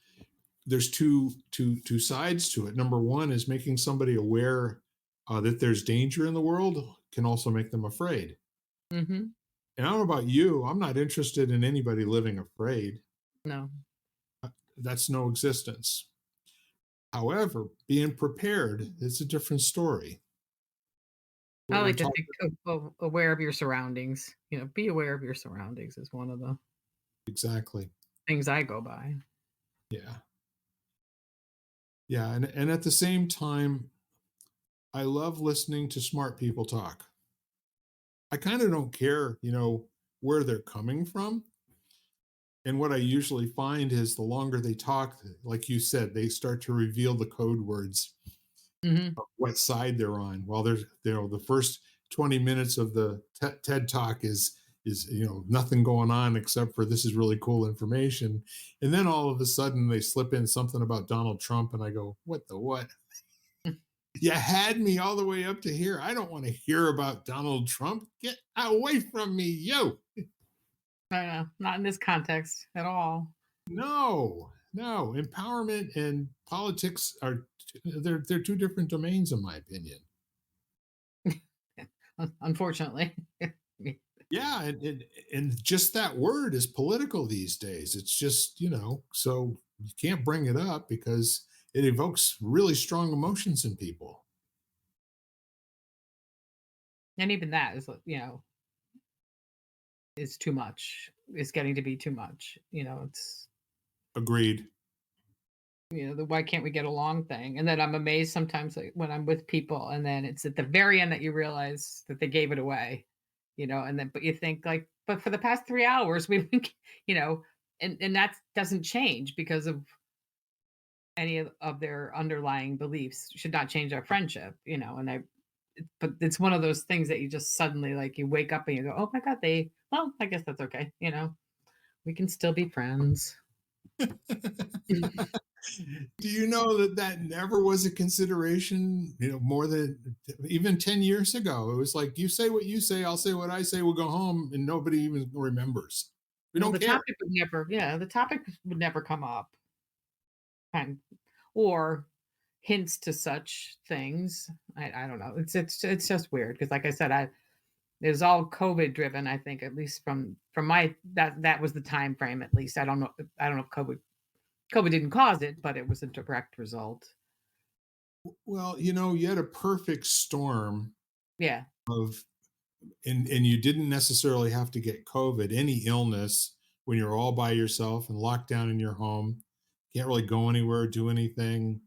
there's two sides to it. Number one is making somebody aware that there's danger in the world can also make them afraid. Mhm. And I don't know about you, I'm not interested in anybody living afraid. No. That's no existence. However, being prepared is a different story. I We're like to talking think of aware of your surroundings. Be aware of your surroundings is one of the exactly. things I go by. Yeah. Yeah. And at the same time, I love listening to smart people talk. I kind of don't care, where they're coming from. And what I usually find is the longer they talk, like you said, they start to reveal the code words, Mhm. what side they're on. While there's, the first 20 minutes of the TED talk is nothing going on except for this is really cool information. And then all of a sudden they slip in something about Donald Trump, and I go, what the what? You had me all the way up to here. I don't want to hear about Donald Trump. Get away from me, yo. I know, not in this context at all. No, no. Empowerment and politics are they're two different domains, in my opinion. Unfortunately. Yeah, and just that word is political these days. It's just, so you can't bring it up because it evokes really strong emotions in people. And even that is, is too much. It's getting to be too much. It's Agreed. the why can't we get along thing. And then I'm amazed sometimes, like, when I'm with people and then it's at the very end that you realize that they gave it away, and then but you think like, but for the past 3 hours we've been, you know, and that doesn't change because of any of their underlying beliefs should not change our friendship, and but it's one of those things that you just suddenly, like, you wake up and you go, "Oh my god, well, I guess that's okay. We can still be friends." Do you know that that never was a consideration, more than even 10 years ago? It was like, you say what you say, I'll say what I say, we'll go home, and nobody even remembers. We Well, don't care. the topic would never come up, kind or hints to such things. I don't know. It's just weird because, like I said, it was all COVID driven. I think, at least from my that was the time frame. At least I don't know if COVID didn't cause it, but it was a direct result. Well, you had a perfect storm Yeah. of, and you didn't necessarily have to get COVID, any illness when you're all by yourself and locked down in your home, can't really go anywhere, do anything.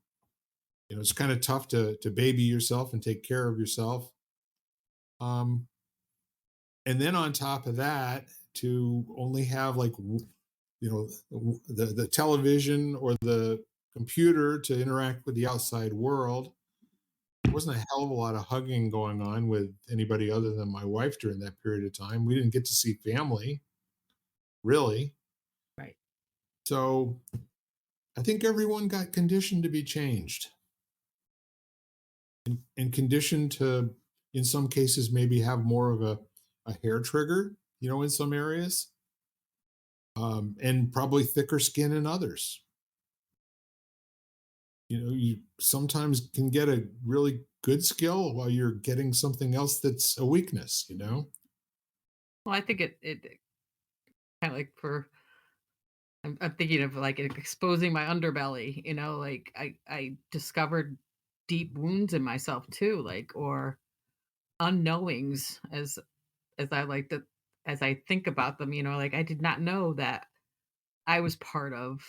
It's kind of tough to baby yourself and take care of yourself. Um, and then on top of that, to only have like the television or the computer to interact with the outside world. There wasn't a hell of a lot of hugging going on with anybody other than my wife during that period of time. We didn't get to see family, really. Right. So I think everyone got conditioned to be changed, and conditioned to, in some cases, maybe have more of a hair trigger, in some areas, and probably thicker skin in others. You sometimes can get a really good skill while you're getting something else that's a weakness. Well, I think it kind of like for I'm thinking of like exposing my underbelly. Like I discovered deep wounds in myself too, like, or unknowings, as I like to as I think about them. Like, I did not know that I was part of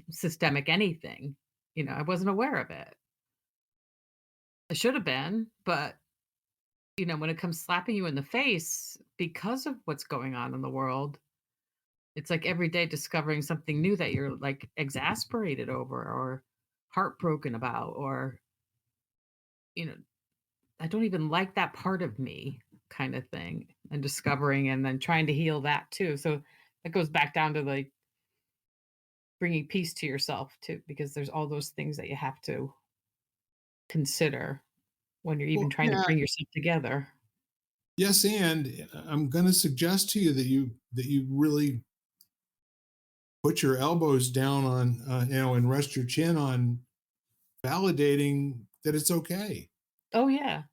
systemic anything. I wasn't aware of it. I should have been, but when it comes slapping you in the face because of what's going on in the world, it's like every day discovering something new that you're, like, exasperated over or heartbroken about, or, you know, I don't even like that part of me, kind of thing, and discovering and then trying to heal that too. So that goes back down to, like, bringing peace to yourself too, because there's all those things that you have to consider when you're even Well, trying to yeah, bring yourself together. yes, and I'm going to suggest to you that you really put your elbows down on, and rest your chin on validating that it's okay. Oh, yeah.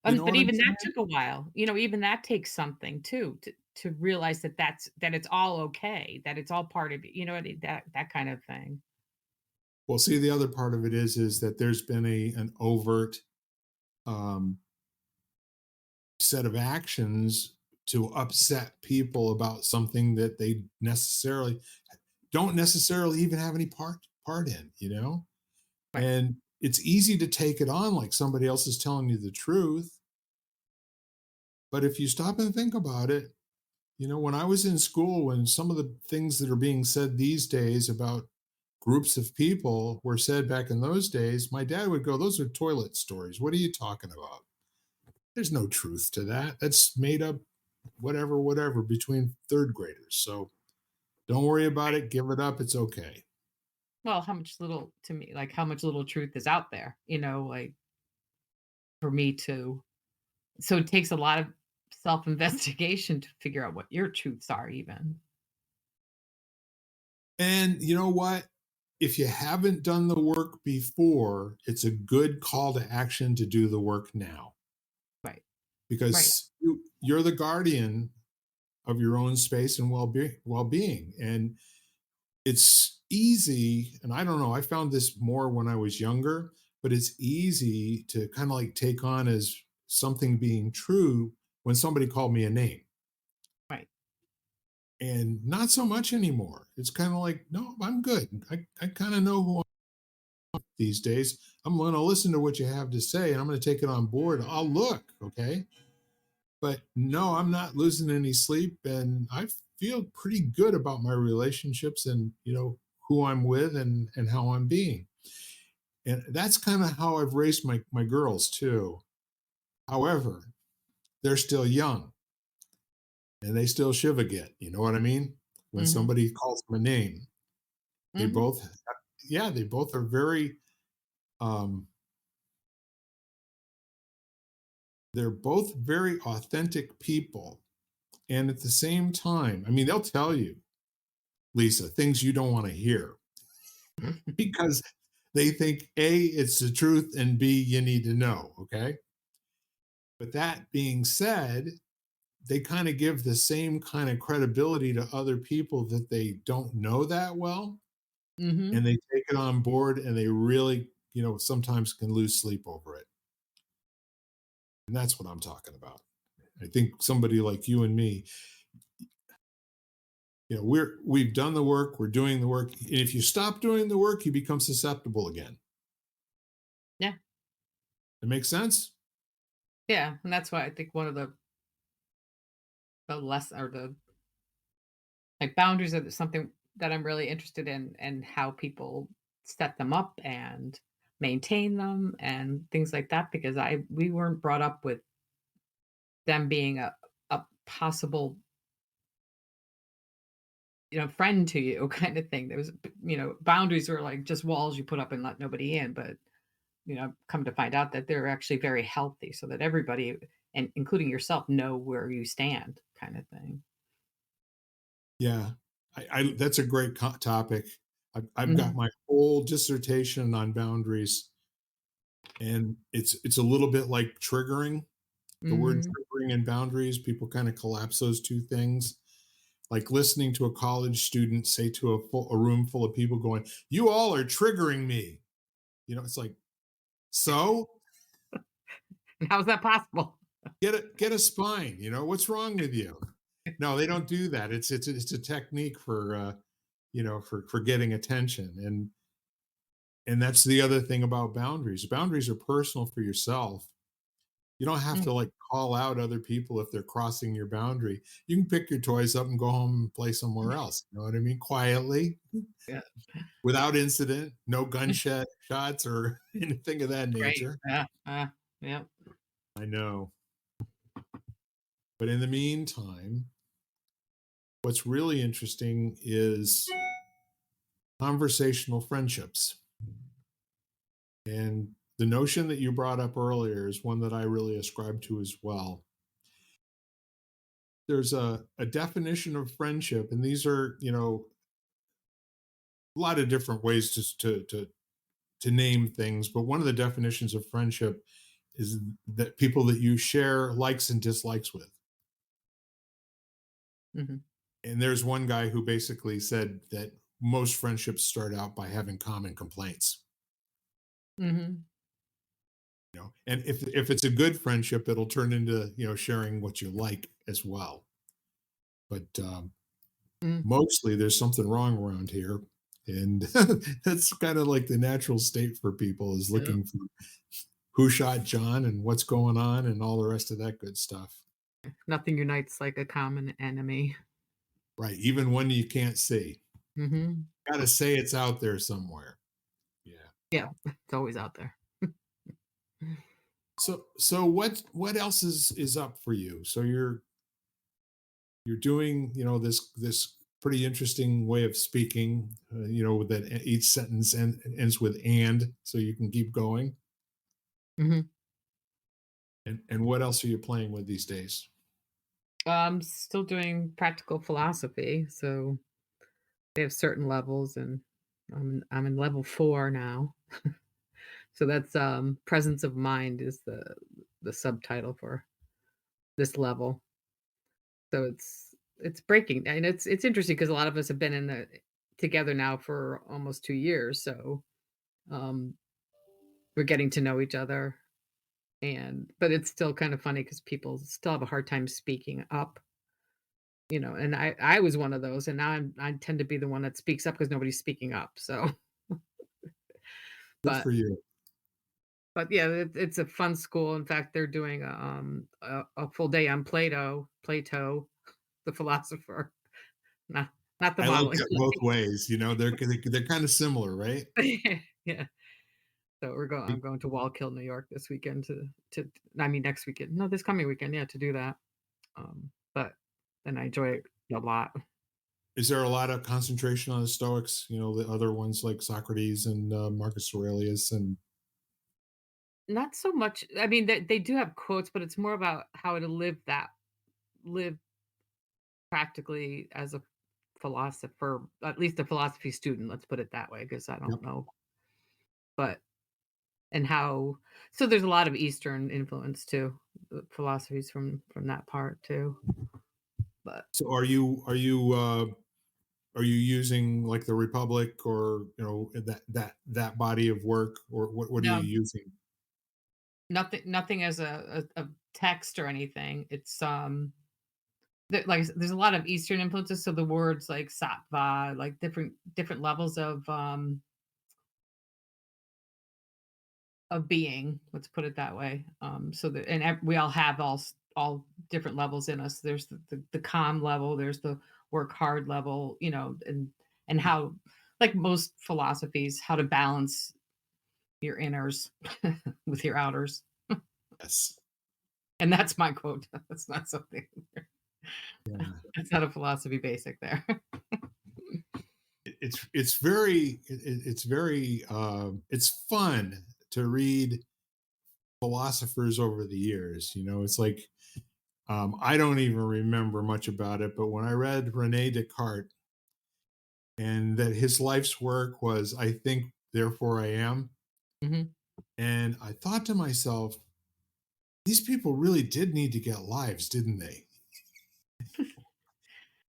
You know But what I'm even that saying? took a while. Even that takes something too, to realize that it's all okay, that it's all part of it, that kind of thing. Well, see, the other part of it is that there's been an overt, um, set of actions to upset people about something that they necessarily don't necessarily even have any part in. Right. And it's easy to take it on like somebody else is telling you the truth. But if you stop and think about it, when I was in school, when some of the things that are being said these days about groups of people were said back in those days, my dad would go, "Those are toilet stories. What are you talking about? There's no truth to that. That's made up, whatever, whatever, between third graders. So don't worry about it. Give it up. It's okay." Well, how much little truth is out there, like, for me to so it takes a lot of self-investigation to figure out what your truths are even. And you know what? If you haven't done the work before, it's a good call to action to do the work now, Right. Right. because you're the guardian of your own space and well-being. And it's easy, and I don't know, I found this more when I was younger, but it's easy to kind of like take on as something being true when somebody called me a name, Right. and not so much anymore. It's kind of like, no, I'm good. I kind of know who I am these days. I'm going to listen to what you have to say, and I'm going to take it on board. I'll look, okay? But no, I'm not losing any sleep, and I've feel pretty good about my relationships and, who I'm with and how I'm being. And that's kind of how I've raised my girls too. However, they're still young and they still shiva get, you know what I mean? When Mhm. somebody calls them a name, they Mhm. both, yeah, they both are um, they're both very authentic people. And at the same time, I mean, they'll tell you, Lisa, things you don't want to hear because they think A, it's the truth, and B, you need to know. Okay. But that being said, they kind of give the same kind of credibility to other people that they don't know that well. Mhm. And they take it on board and they really, sometimes can lose sleep over it. And that's what I'm talking about. I think somebody like you and me, we've done the work, we're doing the work. And if you stop doing the work, you become susceptible again. Yeah. It makes sense? Yeah, and that's why I think one of the less or the like boundaries are something that I'm really interested in and how people set them up and maintain them and things like that because I we weren't brought up with them being a possible, friend to you kind of thing. There was, boundaries were like just walls you put up and let nobody in, but come to find out that they're actually very healthy so that everybody and including yourself know where you stand kind of thing. Yeah. I that's a great topic. I've got Mhm. my whole dissertation on boundaries, and it's a little bit like triggering. The word Mhm. triggering and boundaries, people kind of collapse those two things. Like listening to a college student say to a room full of people going, "You all are triggering me." It's like, so How is that possible? get a spine. What's wrong with you? No, they don't do that. It's a technique for for getting attention, and that's the other thing about boundaries. Boundaries are personal for yourself. You don't have to Mm, like call out other people if they're crossing your boundary. You can pick your toys up and go home and play somewhere else. You know what I mean? Quietly, yeah. without incident, no gunshot shots or anything of that Great. nature. Yeah. Yeah. I know. But in the meantime, what's really interesting is conversational friendships. And the notion that you brought up earlier is one that I really ascribe to as well. There's a definition of friendship, and these are, a lot of different ways to name things, but one of the definitions of friendship is that people that you share likes and dislikes with. Mhm. And there's one guy who basically said that most friendships start out by having common complaints. Mhm. And if it's a good friendship, it'll turn into sharing what you like as well. But Mm. mostly there's something wrong around here, and that's kind of like the natural state for people is Yeah. looking for who shot John and what's going on and all the rest of that good stuff. Nothing unites like a common enemy. Right, even when you can't see. Mhm. Gotta say it's out there somewhere. Yeah. Yeah, it's always out there. So what else is up for you? So you're doing, this pretty interesting way of speaking, that each sentence ends with "and," so you can keep going. Mhm. And what else are you playing with these days? I'm still doing practical philosophy, so they have certain levels, and I'm in level 4 now. So that's, presence of mind is the subtitle for this level. So it's breaking, and it's interesting because a lot of us have been in the together now for almost 2 years, so, um, we're getting to know each other, and but it's still kind of funny because people still have a hard time speaking up, and I was one of those, and now I tend to be the one that speaks up because nobody's speaking up, so Good but for you. but yeah, it's a fun school. In fact, they're doing a full day on Plato, the philosopher. Not the I like modeling. that both ways. They're kind of similar, right? Yeah. So I'm going to Wallkill, New York this weekend to I mean next weekend. No, this coming weekend, yeah, to do that. But and I enjoy it a lot. Is there a lot of concentration on the Stoics? The other ones like Socrates and Marcus Aurelius, and Not so much. I mean, they do have quotes, but it's more about how to live practically as a philosopher, at least a philosophy student, let's put it that way, because I yep. don't know. But and how so there's a lot of Eastern influence too, philosophies from that part too. But So are you using like the Republic, or that body of work, or what are you no, using? nothing as a text or anything. It's like I said, there's a lot of Eastern influences, so the words like sattva, like different levels of being, let's put it that way. So that and we all have all different levels in us. There's the calm level, there's the work hard level, and how like most philosophies, how to balance your inners with your outers. Yes. And that's my quote. That's not something. Yeah. That's not a philosophy basic there. It's fun to read philosophers over the years. It's like, I don't even remember much about it, but when I read Rene Descartes, and that his life's work was "I think, therefore I am," Mhm. and I thought to myself, these people really did need to get lives, didn't they?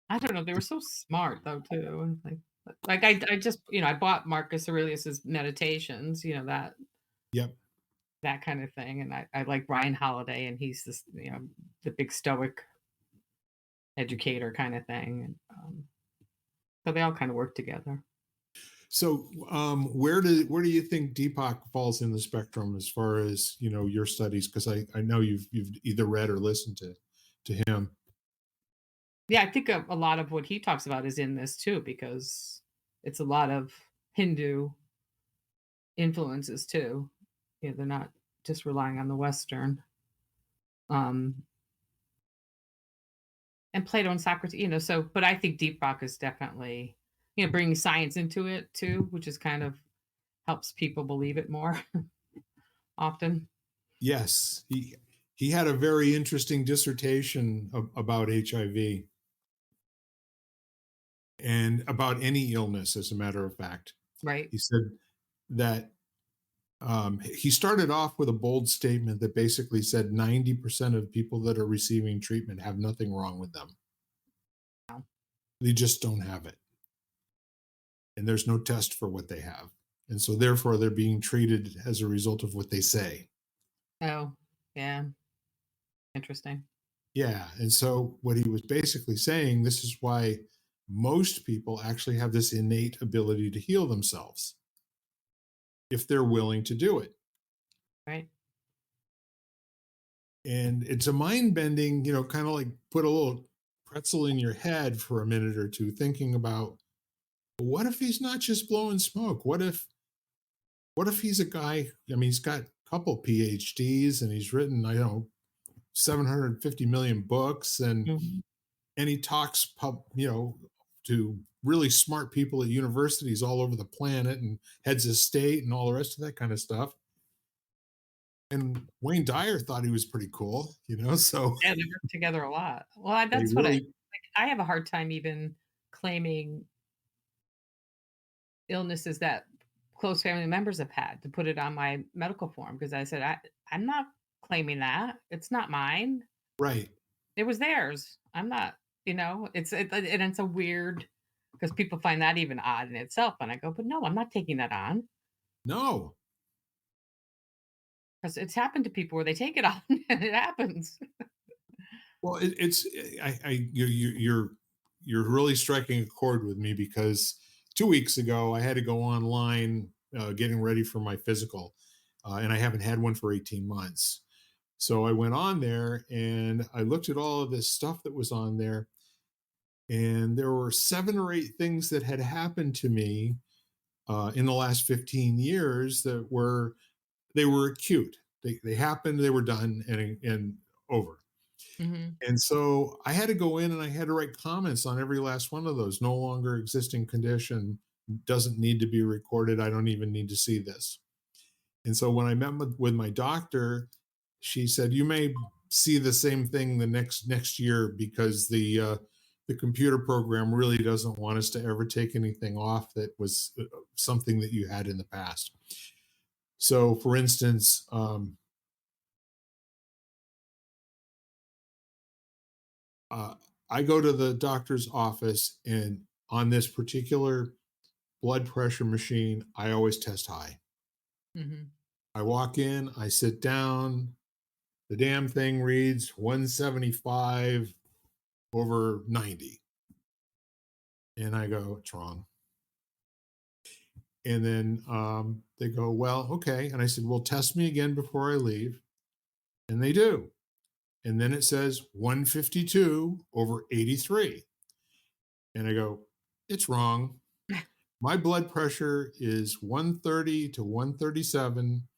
I don't know, they were so smart though too, like I just I bought Marcus Aurelius's Meditations, Yep. that kind of thing, and I like Ryan Holiday, and he's this, the big stoic educator kinda thing, and, so they all kinda work together. So, where do you think Deepak falls in the spectrum as far as your studies? Because I know you've either read or listened to him. Yeah, I think a lot of what he talks about is in this too, because it's a lot of Hindu influences too. They're not just relying on the Western. Um, and Plato and Socrates, so but I think Deepak is definitely, bringing science into it too, which is kind of helps people believe it more often. Yes, he had a very interesting dissertation about HIV and about any illness. As a matter of fact, Right. he said that he started off with a bold statement that basically said 90% of people that are receiving treatment have nothing wrong with them. Wow. They just don't have it. And there's no test for what they have. And so, therefore, they're being treated as a result of what they say. Oh, yeah. Interesting. Yeah. And so, what he was basically saying, this is why most people actually have this innate ability to heal themselves if they're willing to do it. Right. And it's a mind bending, kind of like put a little pretzel in your head for a minute or two, thinking about, what if he's not just blowing smoke? What if he's a guy? I mean, he's got a couple PhDs, and he's written, I don't know, 750 million books, and Mhm. he talks to really smart people at universities all over the planet, and heads of state and all the rest of that kind of stuff. And Wayne Dyer thought he was pretty cool, so Yeah, they work together a lot. Well, they that's what really. I have a hard time even claiming illnesses that close family members have had to put it on my medical form because I said, I'm not claiming that. It's not mine. Right. It was theirs. I'm not, and it's a weird because people find that even odd in itself. And I go, but no, I'm not taking that on No. because it's happened to people where they take it on and it happens. Well, it's you're really striking a chord with me, because 2 weeks ago I had to go online, getting ready for my physical, and I haven't had one for 18 months. So I went on there and I looked at all of this stuff that was on there, And there were 7 or 8 things that had happened to me in the last 15 years that were acute. They happened, they were done, and over. Mhm. And so I had to go in and I had to write comments on every last one of those. No longer existing condition, doesn't need to be recorded. I don't even need to see this. And so when I met with my doctor, she said, "You may see the same thing the next year because the computer program really doesn't want us to ever take anything off that was something that you had in the past." So, for instance, uh, I go to the doctor's office, and on this particular blood pressure machine, I always test high. Mhm. I walk in, I sit down, the damn thing reads 175 over 90. And I go, it's wrong. And then they go, well, okay. And I said, well, test me again before I leave. And they do. And then it says 152 over 83. And I go, it's wrong. My blood pressure is 130 to 137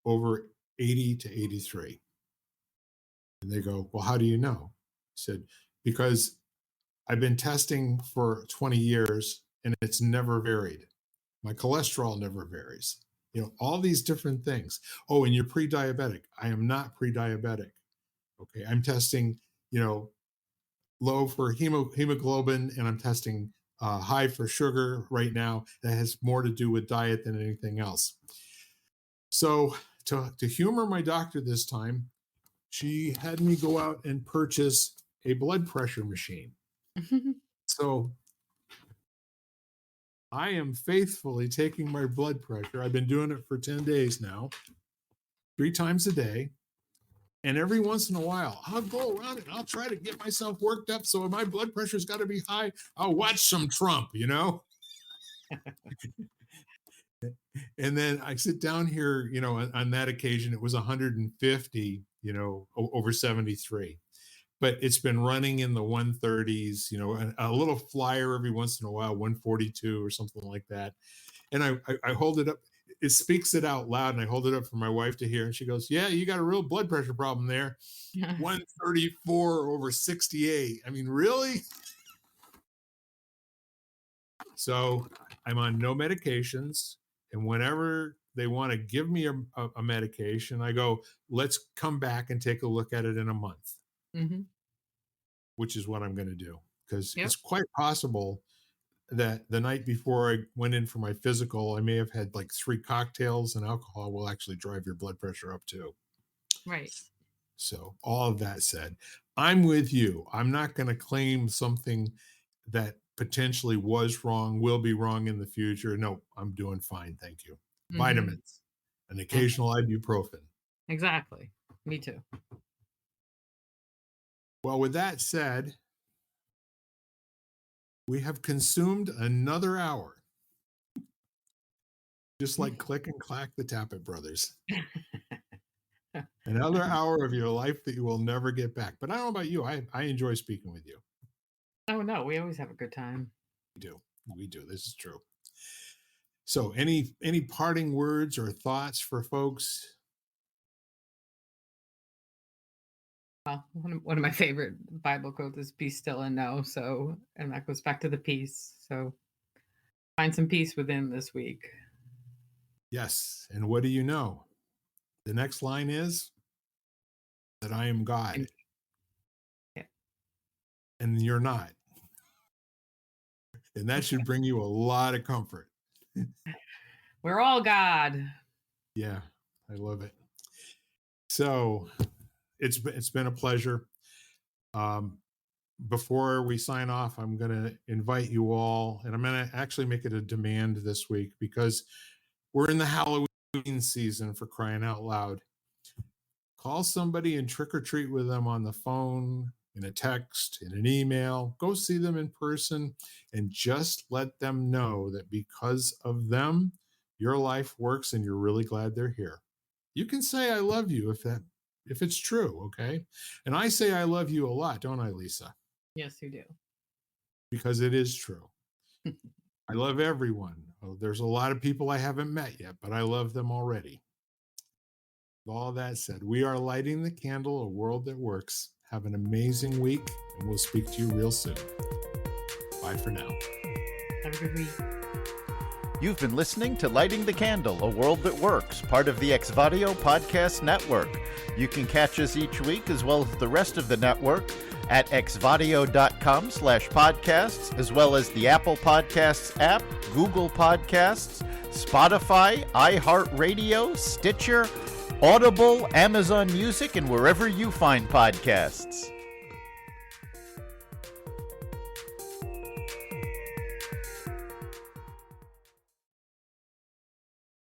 over 80 to 83. And they go, well, how do you know? I said, because I've been testing for 20 years and it's never varied. My cholesterol never varies. All these different things. Oh, and you're pre diabetic. I am not pre diabetic. Okay. I'm testing, you know, low for hemoglobin and I'm testing high for sugar right now. That has more to do with diet than anything else. So, to humor my doctor this time, she had me go out and purchase a blood pressure machine. So I am faithfully taking my blood pressure. I've been doing it for 10 days now, 3 times a day. And every once in a while, I'll go around and I'll try to get myself worked up. So if my blood pressure's got to be high, I'll watch some Trump. And then I sit down here, on that occasion, it was 150, over 73. But it's been running in the 130s, a little flyer every once in a while, 142 or something like that. And I hold it up. It speaks it out loud, and I hold it up for my wife to hear. And she goes, "Yeah, you got a real blood pressure problem there. 134 over 68. I mean, really?" So I'm on no medications. And whenever they want to give me a medication, I go, let's come back and take a look at it in a month, Mhm. which is what I'm going to do. Because Yep. it's quite possible that the night before I went in for my physical, I may have had like 3 cocktails, and alcohol will actually drive your blood pressure up too. Right. So, all of that said, I'm with you. I'm not going to claim something that potentially was wrong, will be wrong in the future. No, I'm doing fine. Thank you. Mhm. Vitamins, an Yeah, occasional ibuprofen. exactly. Me too. Well, with that said, we have consumed another hour, just like Click and Clack, the Tappet Brothers. Another hour of your life that you will never get back. But I don't know about you. I enjoy speaking with you. Oh, no, we always have a good time. We do. We do. This is true. So any parting words or thoughts for folks? Well, one of my favorite Bible quotes is "Be still and know." So, and that goes back to the peace. So, find some peace within this week. Yes. And what do you know? The next line is that I am And God yeah, and you're not. And that should bring you a lot of comfort. we're all God. Yeah, I love it. So it's been a pleasure. Um, before we sign off, I'm going to invite you all, and I'm going to actually make it a demand this week because we're in the Halloween season, for crying out loud. Call somebody and trick or treat with them on the phone, in a text, in an email. Go see them in person and just let them know that because of them, your life works and you're really glad they're here. You can say I love you if it's true, okay? And I say I love you a lot, don't I, Lisa? Yes, you do. because it is true. I love everyone. Oh, there's a lot of people I haven't met yet, but I love them already. With all that said, we are lighting the candle, a world that works. Have an amazing week, and we'll speak to you real soon. Bye for now. Have a good week. You've been listening to Lighting the Candle, a world that works, part of the Exvadio Podcast Network. You can catch us each week, as well as the rest of the network, at exvadio.com/podcasts, as well as the Apple Podcasts app, Google Podcasts, Spotify, iHeartRadio, Stitcher, Audible, Amazon Music, and wherever you find podcasts.